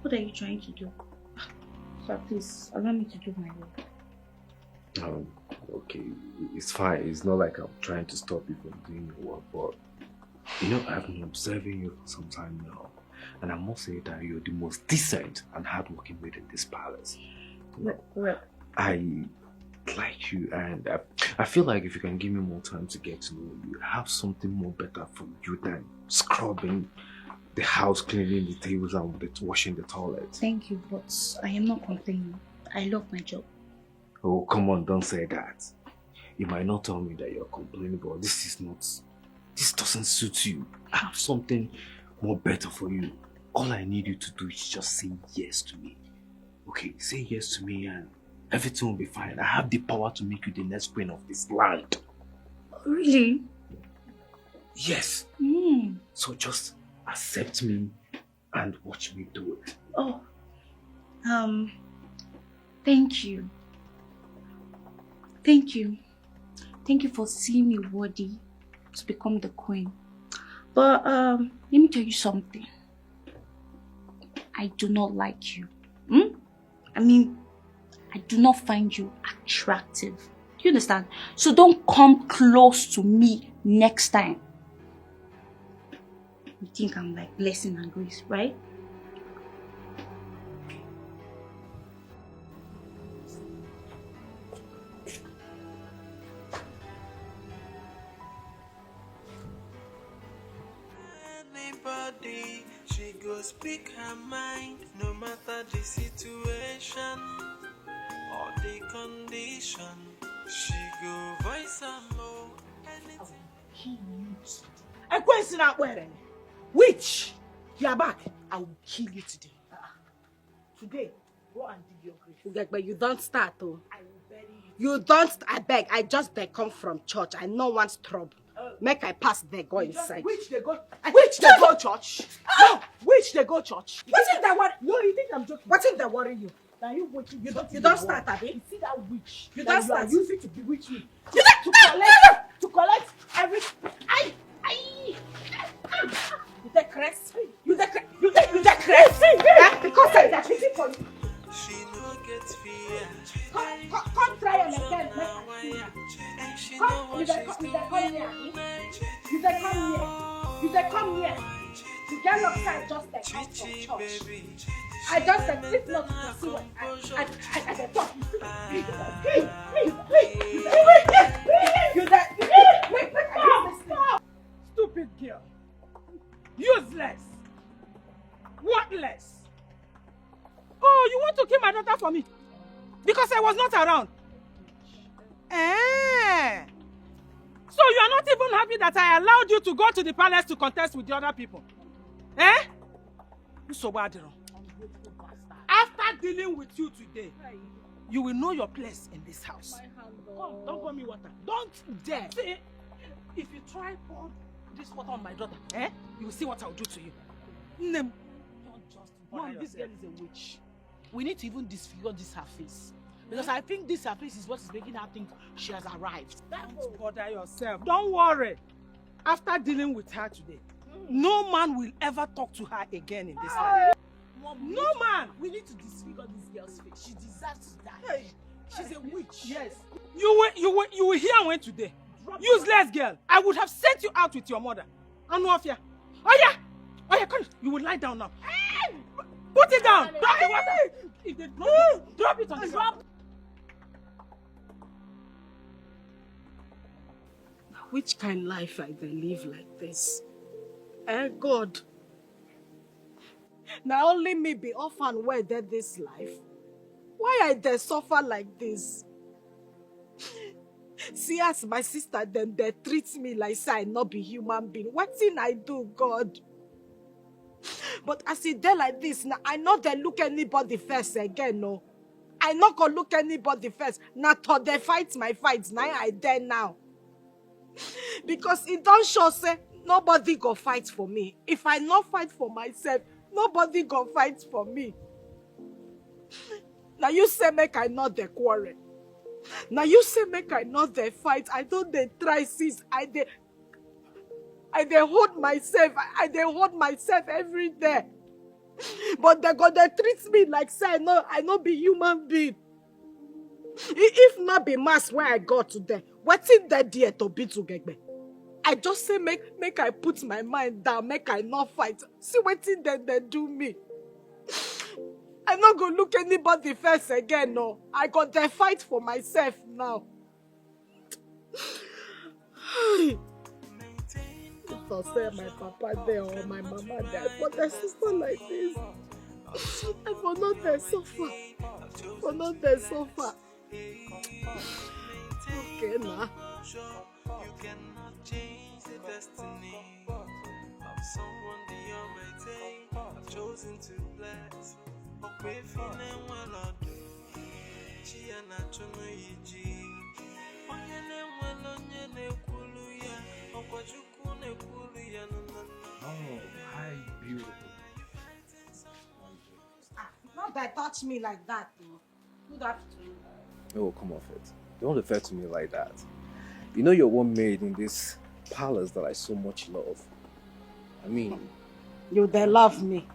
what are you trying to do? Sir, please allow me to do my work. Okay, it's fine. It's not like I'm trying to stop you from doing your work, but you know, I've been observing you for some time now, and I must say that you're the most decent and hardworking maid in this palace. Well, I like you, and I feel like if you can give me more time to get to know you, I have something more better for you than scrubbing the house, cleaning the tables, and washing the toilet. Thank you, but I am not complaining. I love my job. Oh, come on, don't say that. You might not tell me that you're complaining, but this doesn't suit you. I have something more better for you. All I need you to do is just say yes to me. Okay, say yes to me and everything will be fine. I have the power to make you the next queen of this land. Really? Yes. So just accept me and watch me do it. Oh, thank you. Thank you. Thank you for seeing me worthy to become the queen. But let me tell you something. I do not like you. I mean, I do not find you attractive Do you understand? So don't come close to me next time. You think I'm like blessing and grace, right? Anybody, she go speak her mind, no matter the situation or the condition. She go voice her more. I'm going to not wearing. Witch, you are back. I will kill you today. Today, go and dig your grave. But you don't start, oh. I will bury you. You don't. I beg. I just come from church. I no want trouble. Make I pass there, go inside. Which they go? Which they go church? No, which they go church? What if they worry? No, you think I'm joking? What if they worry you? Now you don't start, Abby. You see that witch? You that don't you are start. using to bewitch me. You To collect every. You the crest. You the crest. Because I that pity for you. She no get fear. Come try and again. Come, you they come here. You they come here. You they come here. You get upside just like come from church. I just said, if not, you see what I talk. Stop! Stupid girl. Useless. Worthless. Oh, you want to kill my daughter for me? Because I was not around. So you are not even happy that I allowed you to go to the palace to contest with the other people? So bad. After dealing with you today, you will know your place in this house. Come, don't pour me water. Don't dare. See, if you try pour this water on my daughter, you will see what I will do to you. Mom, this girl is a witch. We need to even disfigure this her face. Because I think this her face is what is making her think she has arrived. Don't bother yourself. Don't worry. After dealing with her today, no man will ever talk to her again in this house. No man! We need to disfigure this girl's face. She deserves to die. She's a witch. Yes. You will hear when today. Useless girl. I would have sent you out with your mother. Anuafia. Oh yeah, come. You will lie down now. Put it down. Drop the water. If they drop it on the ground. Which kind of life I they live like this? God. Now only me be orphan where dead this life. Why I they suffer like this? See as my sister them they treat me like say I not be human being. What thing I do, God? But as it dey like this, now I not they look anybody first again, no. I not go look anybody first. Now thought they fight my fights. Now I dare now. Because it don't show say nobody go fight for me. If I not fight for myself, nobody go fight for me. Now you say make I not the quarrel. Now you say make I not the fight. I don't they try since I they hold myself. I they hold myself every day. But they treat me like say I no be human being. If not be mass where I got today, what's in that dear to be together? I just say make I put my mind down, make I not fight. See what's in that they do me. I not go look anybody first again, no. I got to fight for myself now. If I say my papa there or my mama there, but their sister like this, I will not there suffer. For not there suffer. Okay, now. You cannot change the destiny of someone the Almighty have chosen to bless. Okay, feeling well or do. She and I to know you. Oh, hi, beautiful. Not that touch me like that, though. Good afternoon. Oh, come off it. Don't refer to me like that. You know you're one maid in this palace that I so much love. I mean... You they love me.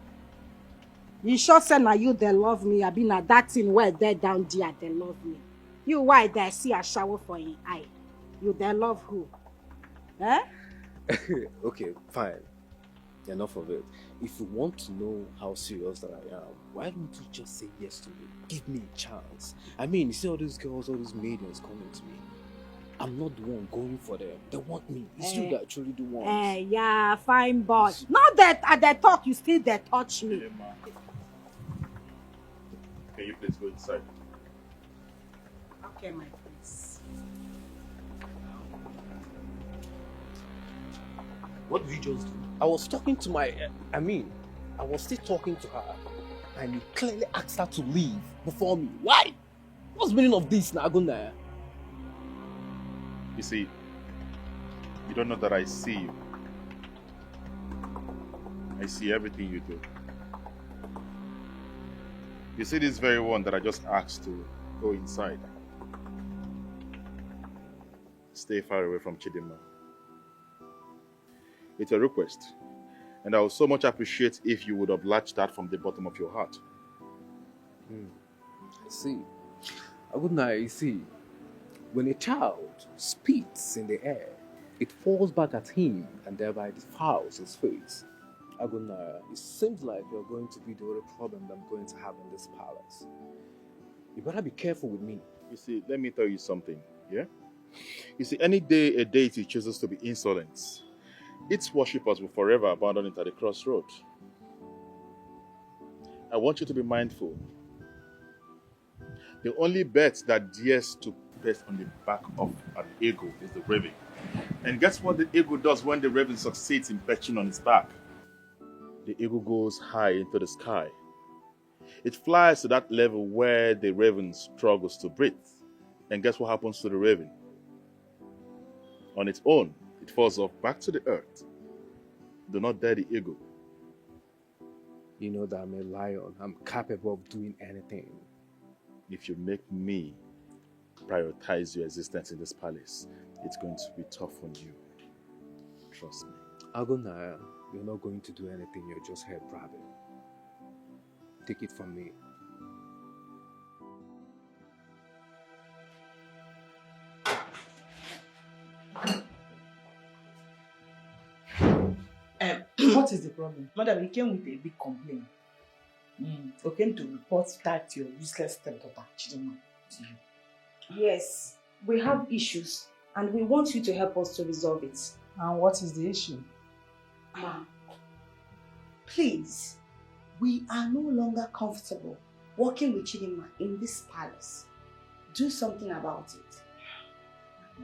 You sure say now you they love me. I been at that thing where they down there they love me. You why there see a shower for your eye? You there love who? Eh? Okay, fine. Enough of it. If you want to know how serious that I am, why don't you just say yes to me? Give me a chance. I mean, you see all these girls, all these maidens coming to me. I'm not the one going for them. They want me. It's you that truly do want. Yeah, fine boy. Not that at the talk you still there touch me. Can you please go inside? Okay, my prince. What did you just do? I was talking to my... I was still talking to her. And you clearly asked her to leave before me. Why? What's the meaning of this, Naguna? You see, you don't know that I see you. I see everything you do. You see this very one that I just asked to go inside. Stay far away from Chidinma. It's a request. And I would so much appreciate if you would oblige that from the bottom of your heart. I see. Aguna, you see, when a child spits in the air, it falls back at him and thereby defiles his face. Aguna, it seems like you're going to be the only problem that I'm going to have in this palace. You better be careful with me. You see, let me tell you something, yeah? You see, any day a deity chooses to be insolent, its worshippers will forever abandon it at the crossroad. I want you to be mindful. The only bet that dares to press on the back of an eagle is the raven. And guess what the eagle does when the raven succeeds in perching on its back? The eagle goes high into the sky. It flies to that level where the raven struggles to breathe. And guess what happens to the raven? On its own, it falls off back to the earth. Do not dare the eagle. You know that I'm a lion. I'm capable of doing anything. If you make me prioritize your existence in this palace, it's going to be tough on you. Trust me. Aguna, you're not going to do anything. You're just head grabbing. Take it from me. What is the problem? Madam, you came with a big complaint. You came to report that your useless stepdaughter, Chidinma, to you. Yes, we have issues and we want you to help us to resolve it. And what is the issue? Ma, please, we are no longer comfortable working with Chidinma in this palace. Do something about it.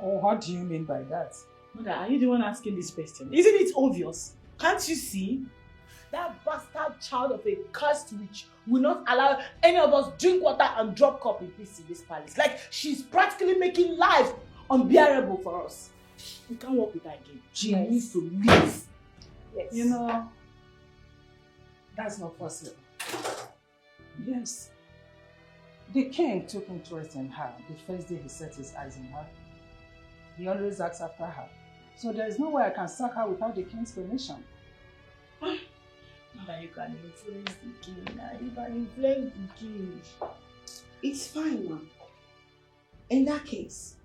Oh, what do you mean by that? Mother, are you the one asking this question? Isn't it obvious? Can't you see? That bastard child of a cursed witch will not allow any of us drink water and drop cup in peace in this palace. Like, she's practically making life unbearable for us. We can't work with her again. She needs to leave. Yes. You know, that's not possible. Yes. The king took interest in her the first day he set his eyes on her. He always asks after her. So there is no way I can sack her without the king's permission. But you can influence the king. You can influence the king. It's fine, ma'am. In that case,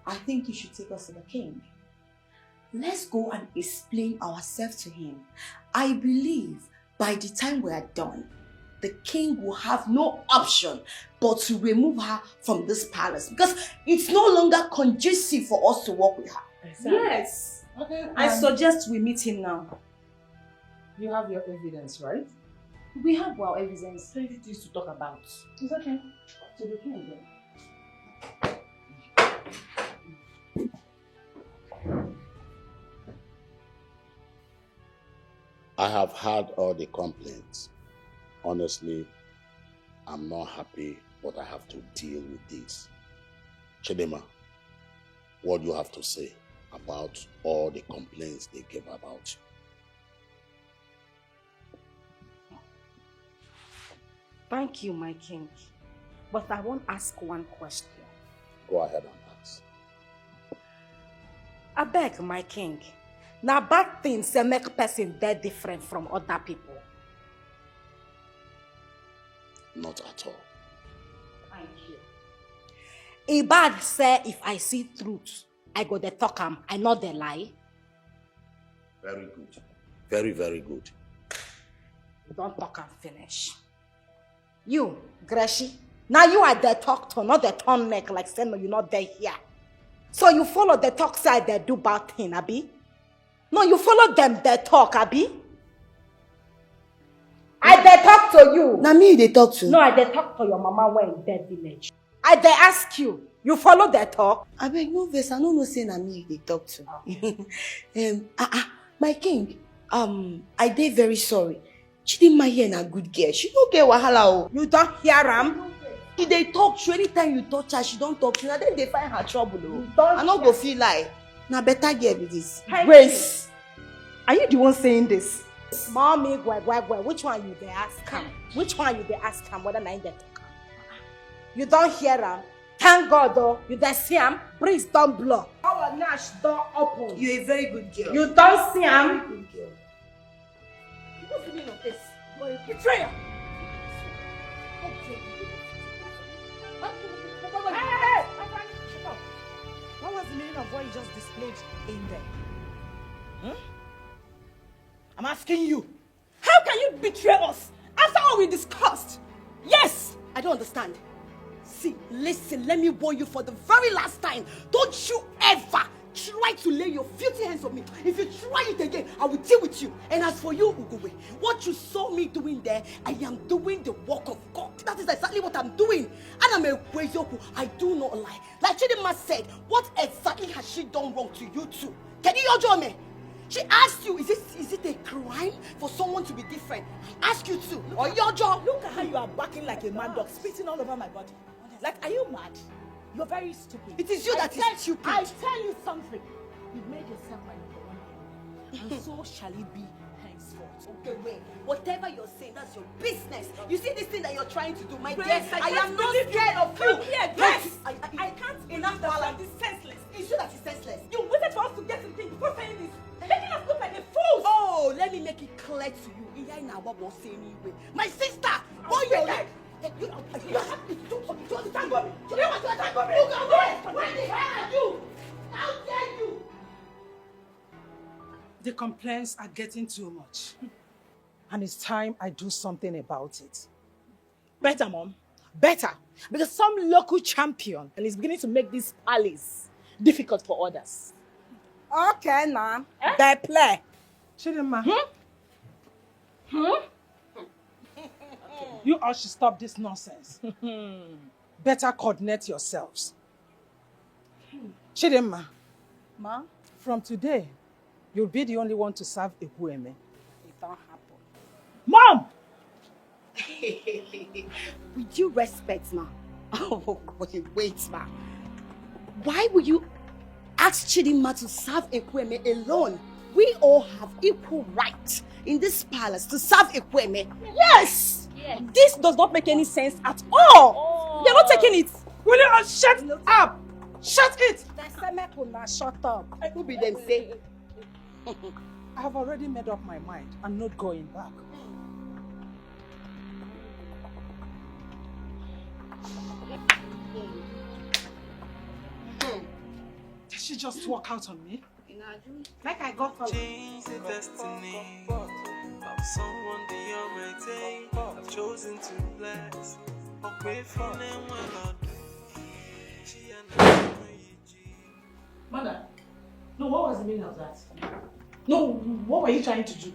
I think you should take us to the king. Let's go and explain ourselves to him. I believe by the time we are done, the king will have no option but to remove her from this palace because it's no longer conducive for us to work with her. Exactly. Yes. Okay. I suggest we meet him now. You have your evidence, right? We have our evidence. Plenty things to talk about. It's okay. To the king then. I have heard all the complaints. Honestly, I'm not happy, but I have to deal with this. Chidinma, what do you have to say about all the complaints they gave about you? Thank you, my king. But I won't ask one question. Go ahead and ask. I beg, my king. Now bad things make person that different from other people. Not at all. Thank you. E bad say if I see truth, I go the talk am, I not the lie. Very good. Very, very good. You don't talk and finish. You, Greshi, now you are the talk to, not the turn neck like saying no, you're not there here. So you follow the talk side they do bad thing, Abi? No, you follow them they talk, Abi? I they talk to you. Now me they talk to. No, I they talk to your mama when in that village. I they ask you. You follow their talk? I beg no verse, I don't know say na me they talk to. My king, I dey very sorry. Chidinma here na good girl. She don't get wahala o. You don't hear am? She dey talk to you anytime you touch her, she don't talk to you. Now then they find her trouble o. I no go feel like. Na better girl be this. Grace, are you the one saying this? Mommy, which one you dey ask him? Which one you dey ask him whether na him dey talk? You don't hear him? Thank God though, you dey see him? Breeze don't blow. Our Nash door open. You're a very good girl. You don't see him? Good girl. You don't feeling of this. You're a betrayer. Hey! What was the meaning of what you just displayed in there? I'm asking you. How can you betray us after all we discussed? Yes! I don't understand. See, listen, let me warn you for the very last time. Don't you ever try to lay your filthy hands on me. If you try it again, I will deal with you. And as for you, Ugowe, what you saw me doing there, I am doing the work of God. That is exactly what I'm doing. And I'm a Kwezoku. I do not lie. Like Chidinma said, what exactly has she done wrong to you two? Can you join me? She asked you, is it a crime for someone to be different? Ask you too. Or your job. Look at how you are barking like a mad dog, spitting all over my body. Like, are you mad? You're very stupid. It is you that is stupid. I tell you something. You've made yourself my number one enemy. And so shall it be henceforth. Okay, wait. Whatever you're saying, that's your business. You see this thing that you're trying to do, my Grace, dear? I am not scared of you. Yes. I can't enough balance. This senseless. It's you that is senseless. You waited for us to get something before saying this. Making us look like a fool. Oh, let me make it clear to you. My sister. Oh, you're like. You have to understand me. You want to attack me? You can wait. Where the hell are you? How dare you? The complaints are getting too much. And it's time I do something about it. Better, Mom. Better. Because some local champion is beginning to make this palace difficult for others. Okay, now. They play. Chidinma. You all should stop this nonsense. Better coordinate yourselves. Chidinma. Ma? From today, you'll be the only one to serve Ekwueme. It don't happen. Mom! With due respect, ma. Oh, wait, ma. Why would you ask Chidinma to serve Ekwueme alone? We all have equal right in this palace to serve Ekwueme. Yes! This does not make any sense at all. You're not taking it. Will you all shut up? Shut it! Shut up. Who be them say? I have already made up my mind. I'm not going back. Did she just walk out on me? Like I got for Change the destiny of someone beyond my day. I've chosen to bless. Okay, from them when I do. She and Mother, no, what was the meaning of that? No, what were you trying to do?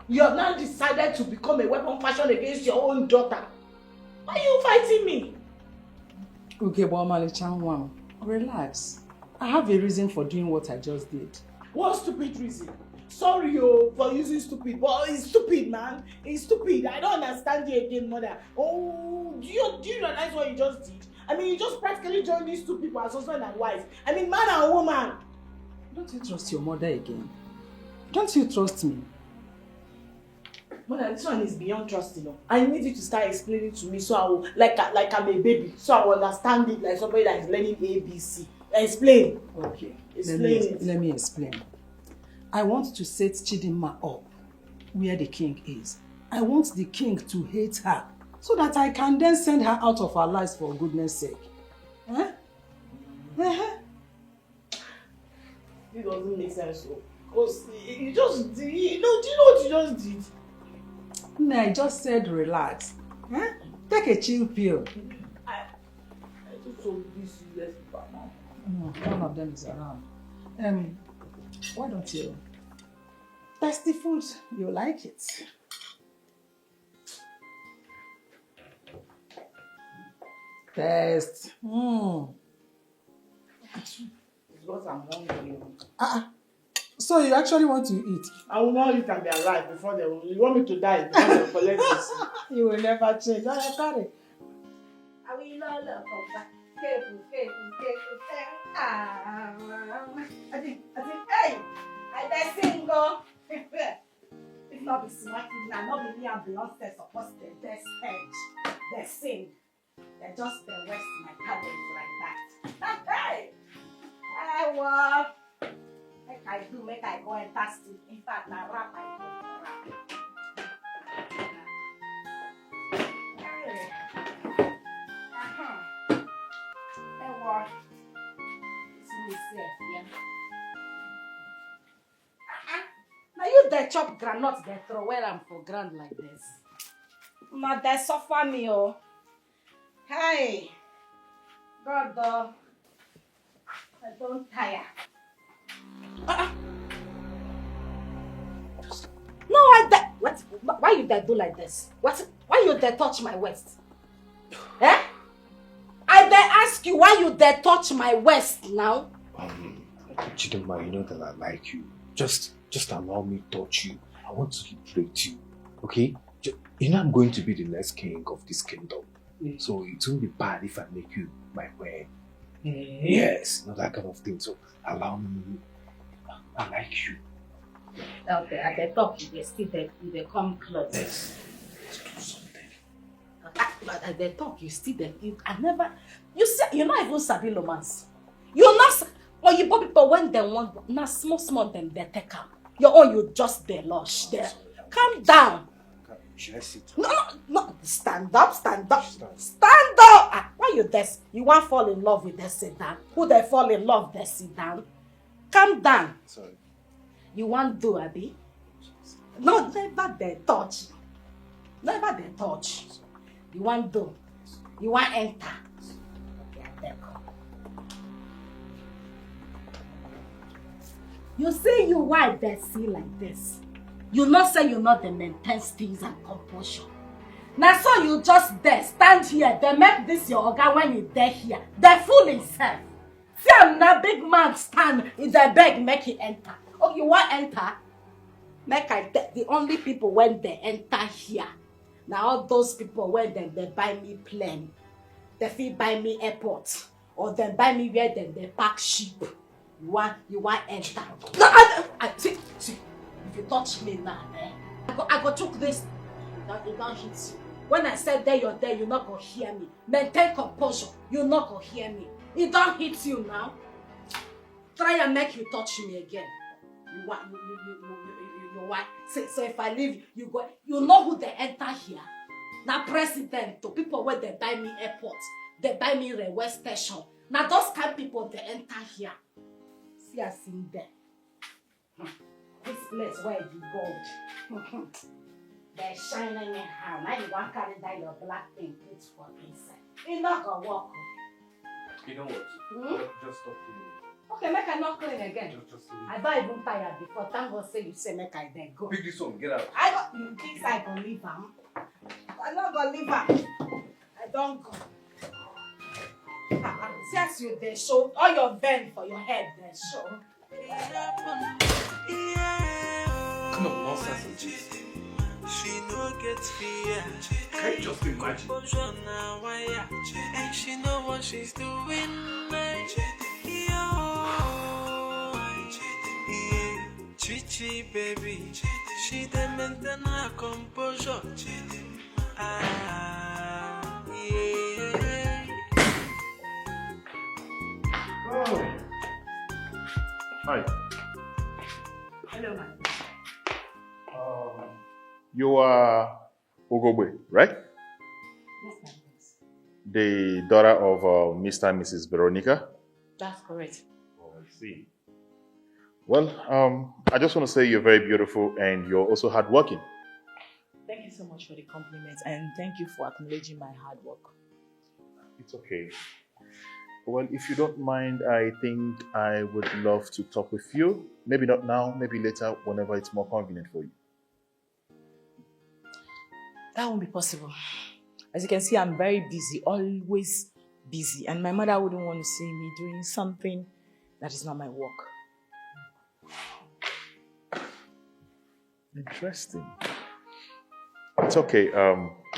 You have now decided to become a weapon fashioned against your own daughter. Why are you fighting me? Okay, Mali-chan, relax. I have a reason for doing what I just did. What stupid reason? Sorry for using stupid, but it's stupid, man. It's stupid. I don't understand you again, mother. Oh, do you realize what you just did? I mean, you just practically joined these two people as husband and wife. I mean, man and woman. Don't you trust your mother again? Don't you trust me? Mother, this one is beyond trusting. I need you to start explaining to me so I will, like I'm a baby, so I will understand it like somebody that is learning ABC. Explain. Okay. Explain Let me explain. I want to set Chidinma up where the king is. I want the king to hate her so that I can then send her out of our lives for goodness sake. Eh? It doesn't make sense. Because you just did, do you know what you just did? No, I just said relax. Huh? Take a chill pill. I just told this serious people now. One of them is around. Why don't you test the food? You like it. Test. Because I'm hungry. So you actually want to eat? I will not eat and be alive before they will. You want me to die before they will collect this? You will never change. Oh, you carry. I will not look over. Careful. I think, hey, I single. If not be smacking, now not be me and Beyonce supposed to their stage. They sing. They just waste my talent like that. Hey, well, make I go and pass it. In fact, I rap, I go rap. Hey, well, it's me safe, yeah. Now you they chop groundnuts, they throw where I'm for ground like this. Now they suffer me, oh. Hey, God, I don't tire. No, what? Why you they do like this? What? Why you they touch my waist? Eh? I they ask you why you they touch my waist now? Chidinma, you know that I like you. Just allow me to touch you. I want to liberate you. Okay? You know I'm going to be the next king of this kingdom. So it won't be bad if I make you my queen. Yes, not that kind of thing. So allow me. I like you. Okay, at the top you still they come close. Let's do something. But at the top you still they I never you say you're not even sabi romance. You're not or you people when they want now small them they take up. Your own you just they lush there. Calm down. Should I sit? No. Stand up. Stand up. Why you there? You want fall in love with them, sit down. Who they fall in love, they sit down. Calm down. Sorry. You want do, Abby? No, never they touch. Never they touch. You want do. You want enter. Okay, there go. You say you wipe they see like this. You not say you not the maintain things and composure. Now so you just there, stand here, they make this your organ when you there here. They fool himself. See I'm not big man stand in the beg make he enter. Oh, you want enter? Make the only people when they enter here. Now all those people when they buy me plane, they feel buy me airport, or they buy me where they park ship. You want enter. No, see. If you touch me now, I go took this. It don't hit you. When I said there, you're there, you're not gonna hear me. Maintain composure. You're not gonna hear me. It don't hit you now. Try and make you touch me again. You want. So if I leave, you go. You know who they enter here? Now president to people where they buy me airport, they buy me railway station. Now those kind of people they enter here. See us in there. This place where you gold. They're shining anyhow. Now you want to carry that your black thing put for inside. It's not gonna work. You know what? Just stop cleaning. Okay, make I not clean again. Just leave. I don't even tired before. Thank God say you say make I then go. Pick this one, get out. I got you think I gonna leave him. I'm not gonna leave him. I don't go. Since you they show all your bend for your head they show. Come on, nonsense and this. She no get fear. Can you just imagine? And she know what she's doing. Chichi baby, she the maintain her composure. Oh. Hi. Hello, man. You are Ogogbe, right? Yes, ma'am. The daughter of Mr. and Mrs. Veronica? That's correct. Oh, I see. Well, I just want to say you're very beautiful and you're also hardworking. Thank you so much for the compliments and thank you for acknowledging my hard work. It's okay. Well, if you don't mind, I think I would love to talk with you. Maybe not now, maybe later, whenever it's more convenient for you. That won't be possible. As you can see, I'm very busy, always busy. And my mother wouldn't want to see me doing something that is not my work. Interesting. It's okay.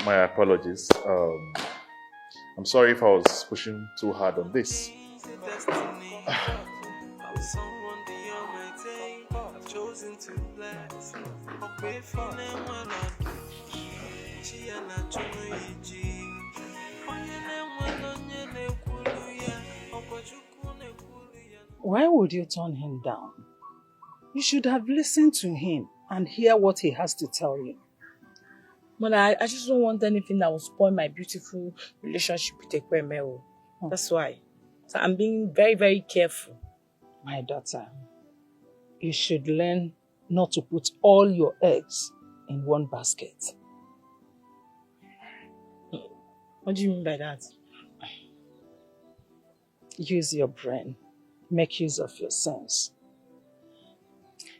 My apologies. I'm sorry if I was pushing too hard on this. Why would you turn him down? You should have listened to him and hear what he has to tell you. Mother, I just don't want anything that will spoil my beautiful relationship with Ekweme. That's why. So I'm being very, very careful. My daughter, you should learn not to put all your eggs in one basket. What do you mean by that? Use your brain. Make use of your sense.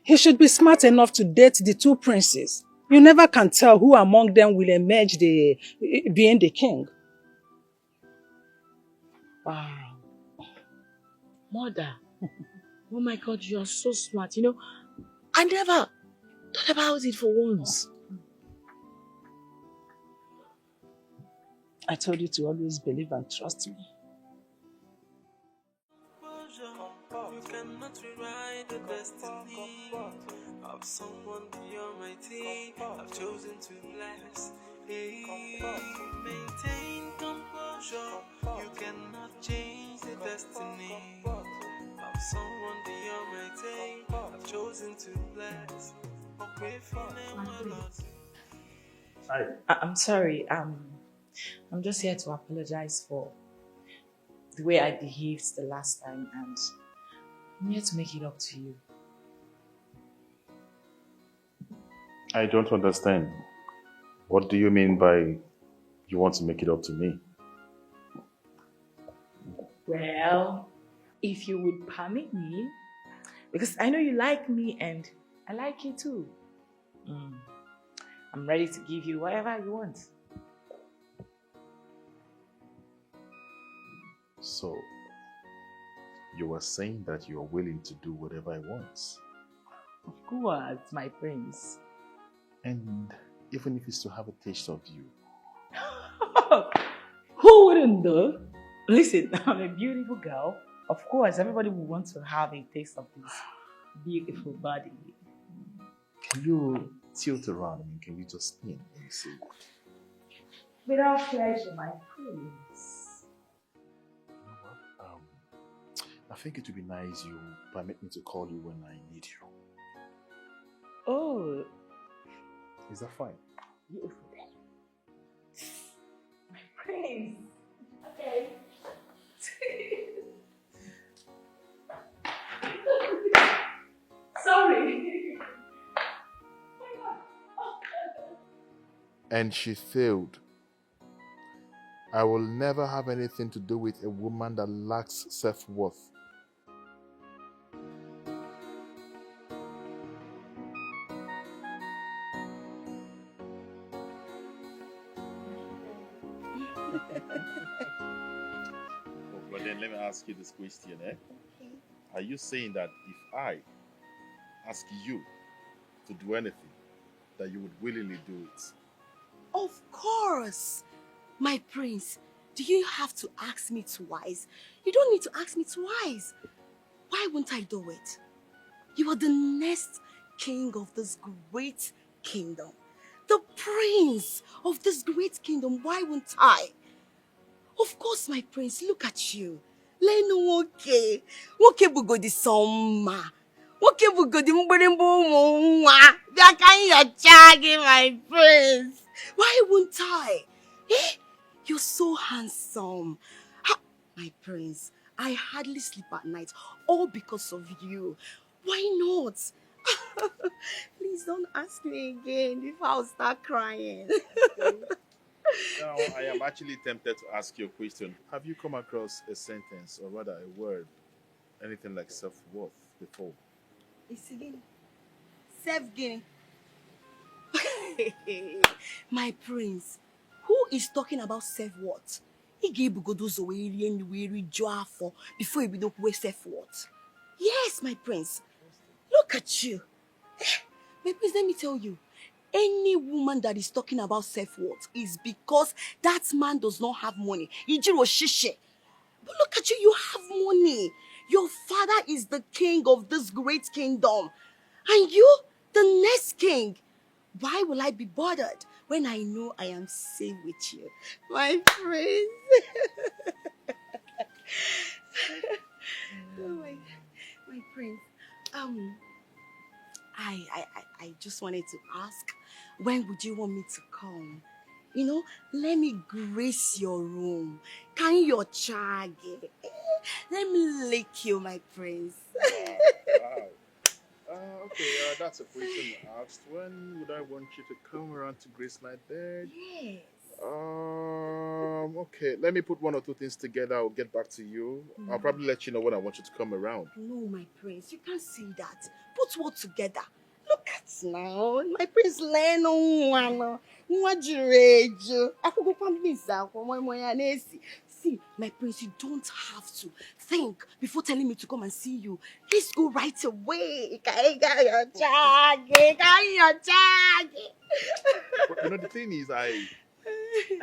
He should be smart enough to date the two princes. You never can tell who among them will emerge being the king. Wow. Mother. Oh my God, you are so smart. You know, I never thought about it for once. I told you to always believe and trust me. You cannot rewrite the destiny of someone beyond my team. I've chosen to bless. Maintain composure. You cannot change the destiny of someone beyond my team. I've chosen to bless. I'm sorry. I'm just here to apologize for the way I behaved the last time, and I'm here to make it up to you. I don't understand. What do you mean by you want to make it up to me? Well, if you would permit me, because I know you like me and I like you too. I'm ready to give you whatever you want. So, you were saying that you are willing to do whatever I want? Of course, my prince. And even if it's to have a taste of you. Who wouldn't though? Listen, I'm a beautiful girl. Of course, everybody would want to have a taste of this beautiful body. Can you tilt around? I mean, can you just spin and see? Without pleasure, my prince. You know what? I think it would be nice you permit me to call you when I need you. Oh. Is that fine? Beautiful. My prince. Okay. Sorry. And she failed. I will never have anything to do with a woman that lacks self-worth. But then let me ask you this question, Okay. Are you saying that if I ask you to do anything, that you would willingly do it? Of course. My prince, do you have to ask me twice? You don't need to ask me twice. Why won't I do it? You are the next king of this great kingdom. The prince of this great kingdom. Why won't I? Of course, my prince, look at you. Lenu woke. Woke bugodi soma. Woke bugodi mburimbo mwa. Biakan ya chagi, my prince. Why won't I? Eh? You're so handsome. My prince, I hardly sleep at night, all because of you. Why not? Please don't ask me again if I'll start crying. Now, I am actually tempted to ask you a question. Have you come across a sentence, or rather a word, anything like self-worth before? It's again. Self-gain. My prince, who is talking about self-worth? He gave Bugodo's away and weary for before he would waste self-worth. Yes, my prince. Look at you. My prince, let me tell you. Any woman that is talking about self-worth is because that man does not have money. Ijiro shishe. But look at you, you have money. Your father is the king of this great kingdom. And you, the next king. Why will I be bothered when I know I am safe with you? My prince. Oh my prince. I just wanted to ask, when would you want me to come? You know, let me grace your room. Can you chage? Let me lick you, my prince. Wow. Okay, that's a question asked. When would I want you to come around to grace my bed? Yes. Okay, let me put one or two things together. I'll get back to you. I'll probably let you know when I want you to come around. No, my prince, you can't see that. Put what together? Look at now. My prince Leno. See, my prince, you don't have to think before telling me to come and see you. Let's go right away. But, you know, the thing is, I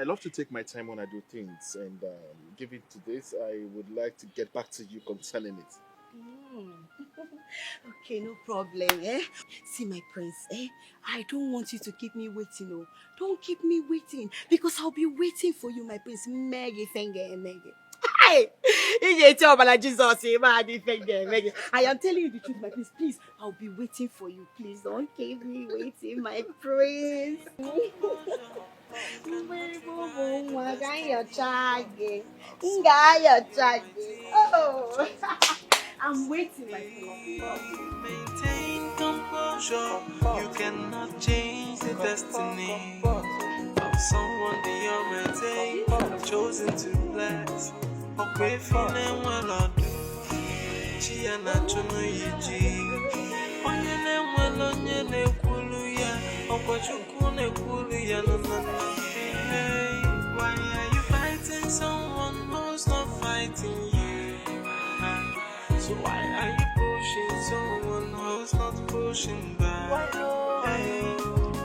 love to take my time when I do things, and give it to this. I would like to get back to you concerning it. Okay, no problem, eh? See, my prince, I don't want you to keep me waiting, oh. Don't keep me waiting, because I'll be waiting for you, my prince. Meggy, Meggy. Hey! Jesus, Meggy. I am telling you the truth, my prince. Please, I'll be waiting for you. Please, don't keep me waiting, my prince. Oh, I'm waiting, my prince. Maintain composure. You cannot change the destiny of someone beyond my day. I've chosen to bless. Okay, feeling well or do. She and I chuno yiji. Onyene well onyene kulu ya. Okwachukune kulu ya no no no. Hey, why are you fighting someone who's not fighting you? So why are you pushing someone who's not pushing back? Hey,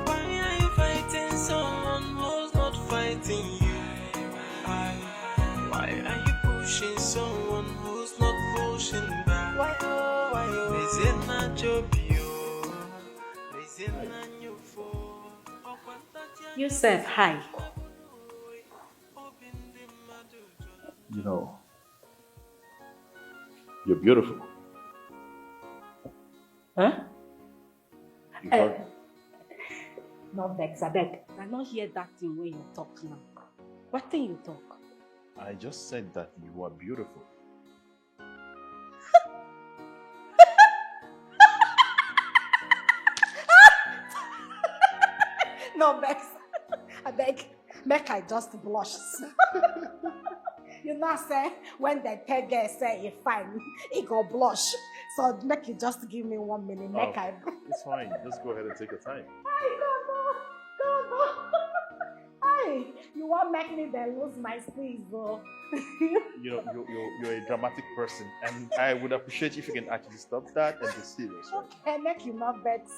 why are you fighting someone who's not fighting you? Why are you pushing someone who's not pushing back? Is it not your view? Is it not your fault? Yusuf, hi. You know, you're beautiful. Huh? You heard? No vex, I beg. I don't hear that thing when you talk now. What thing you talk? I just said that you are beautiful. No vex. I beg. Make I just blush. You know, say when the third girl say you fine, he go blush. So make you just give me 1 minute. Make I. It's fine. Just go ahead and take your time. Hey, go. Hey, you won't make me then lose my sleeves, though. You know, you're a dramatic person, and I would appreciate if you can actually stop that and be serious. Right? Okay, make you not vex.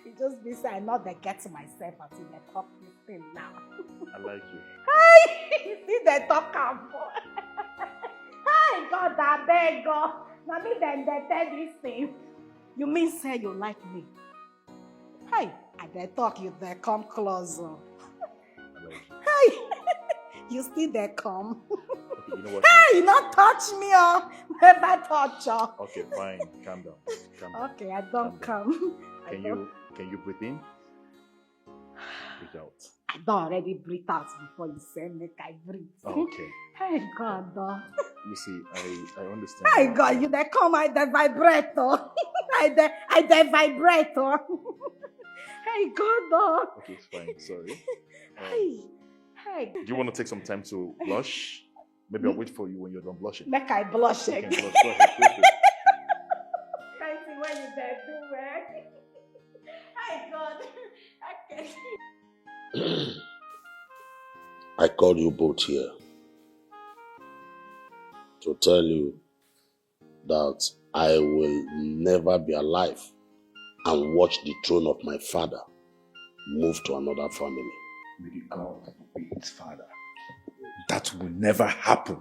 It just be say I not they get to myself until they talk this thing now. I like you. Hey, see they talk am. Hey, God, I beg God. Now me then they tell this thing. You mean say you like me? Hey, I they talk you they come closer. I like you. Hey, you still they come. Okay, you know what? Hey, not touch me, oh. Never touch, oh. Okay, fine. Calm down. Calm down. Okay, I don't come. Can you breathe in? Breathe out. I don't already breathe out before you say make I breathe. Okay. Hey God, You see, I understand. Hey God, you dey come, I dey vibrator. I dey vibrator. Hey God, Okay, it's fine. Sorry. Hey. Do you want to take some time to blush? Maybe I'll wait for you when you're done blushing. Make I blush You again. can blush. Go ahead. Go for it. I see what you dey do, man. Hey God, I can't. I called you both here to tell you that I will never be alive and watch the throne of my father move to another family. May God be its father. That will never happen.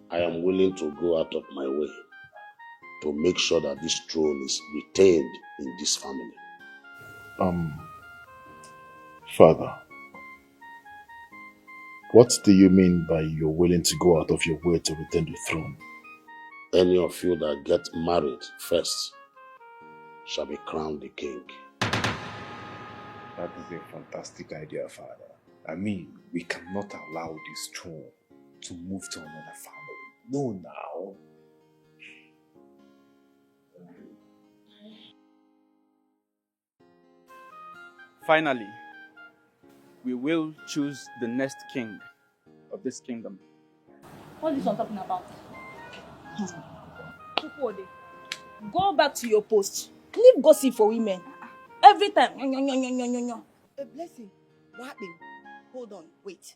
I am willing to go out of my way to make sure that this throne is retained in this family. Father, what do you mean by you're willing to go out of your way to retain the throne? Any of you that get married first shall be crowned the king. That is a fantastic idea, Father. I mean, we cannot allow this throne to move to another family. No, now. Finally, we will choose the next king of this kingdom. What is one talking about? Chukwode, go back to your post. Leave gossip for women. Every time. A blessing. What happened? Hold on, wait.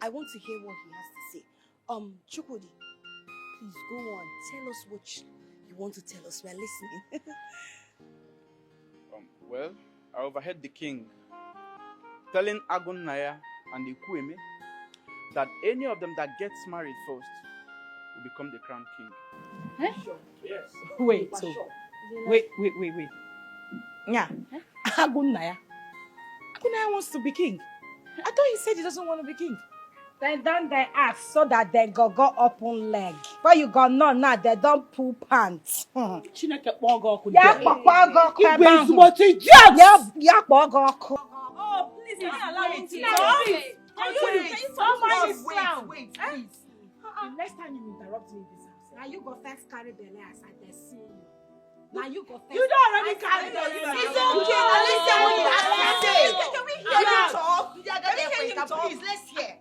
I want to hear what he has to say. Chukwudi, please go on. Tell us what you want to tell us. We're listening. Well, I overheard the king telling Agun Naya and the Kweme that any of them that gets married first will become the crown king. Eh? Yes. Wait. Yeah. Agun Naya wants to be king. I thought he said he doesn't want to be king. Then don't they ask so that they go open leg. But you go no now they don't pull pants. Chineke kpogo ku. Ya kpogo ku. Igwe is what idiot. Ya kpogo ku. Oh, please, you're not allowing to Stop. Wait, please. The next time you interrupt me in this house, now you go first carry belly as I dey see you. Now you go first. You don't already carry the It's okay. Now listen what he has to say. Can we hear him talk? Can we hear him talk? Please, let's hear.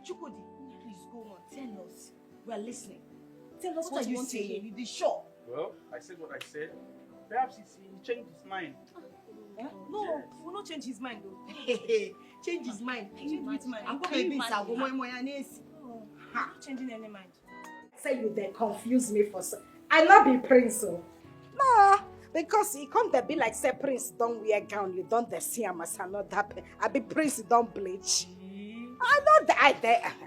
Chukwudi, please go on. Tell us. We're listening. Tell us what you want to hear. You be sure. Well, I said what I said. Perhaps he changed his mind. No, we'll not change his mind though. Change his mind. Change his mind. I'm going to be Not changing any mind. Say you they confuse me for so. I not be prince so. Nah, because he come to be like say prince don't wear gown, you don't see him as another. I be prince don't bleach. I know that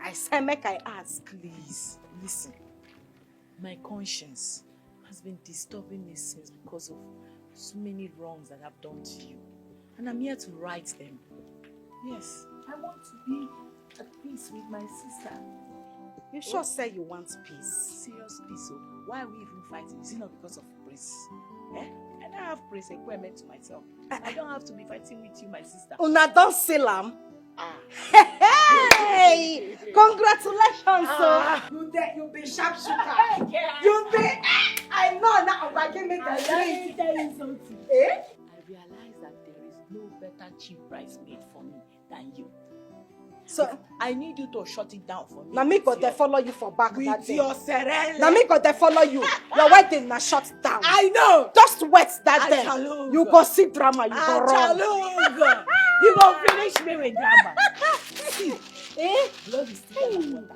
I say make I ask. Please, listen. My conscience has been disturbing me since because of so many wrongs that I've done to you. And I'm here to right them. Yes, I want to be at peace with my sister. You sure say you want peace? Serious peace. So why are we even fighting? Is it not because of praise? Eh? I don't have praise equipment to myself. I don't have to be fighting with you, my sister. Una don't seal am. Hey! Congratulations, sir. You be sharpshooter. You be. I know now. I can make a drink. Tell you something. Eh? I realize that there is no better cheap price made for me than you. So I need you to shut it down for me. now me go they follow you for back that With day. your serene. Now me go they follow you. Your wedding na shut down. I know. Just wait that day. Achalunga. You go see drama. You go run. Achalunga. You gonna finish me with drama. Eh? Love is still water.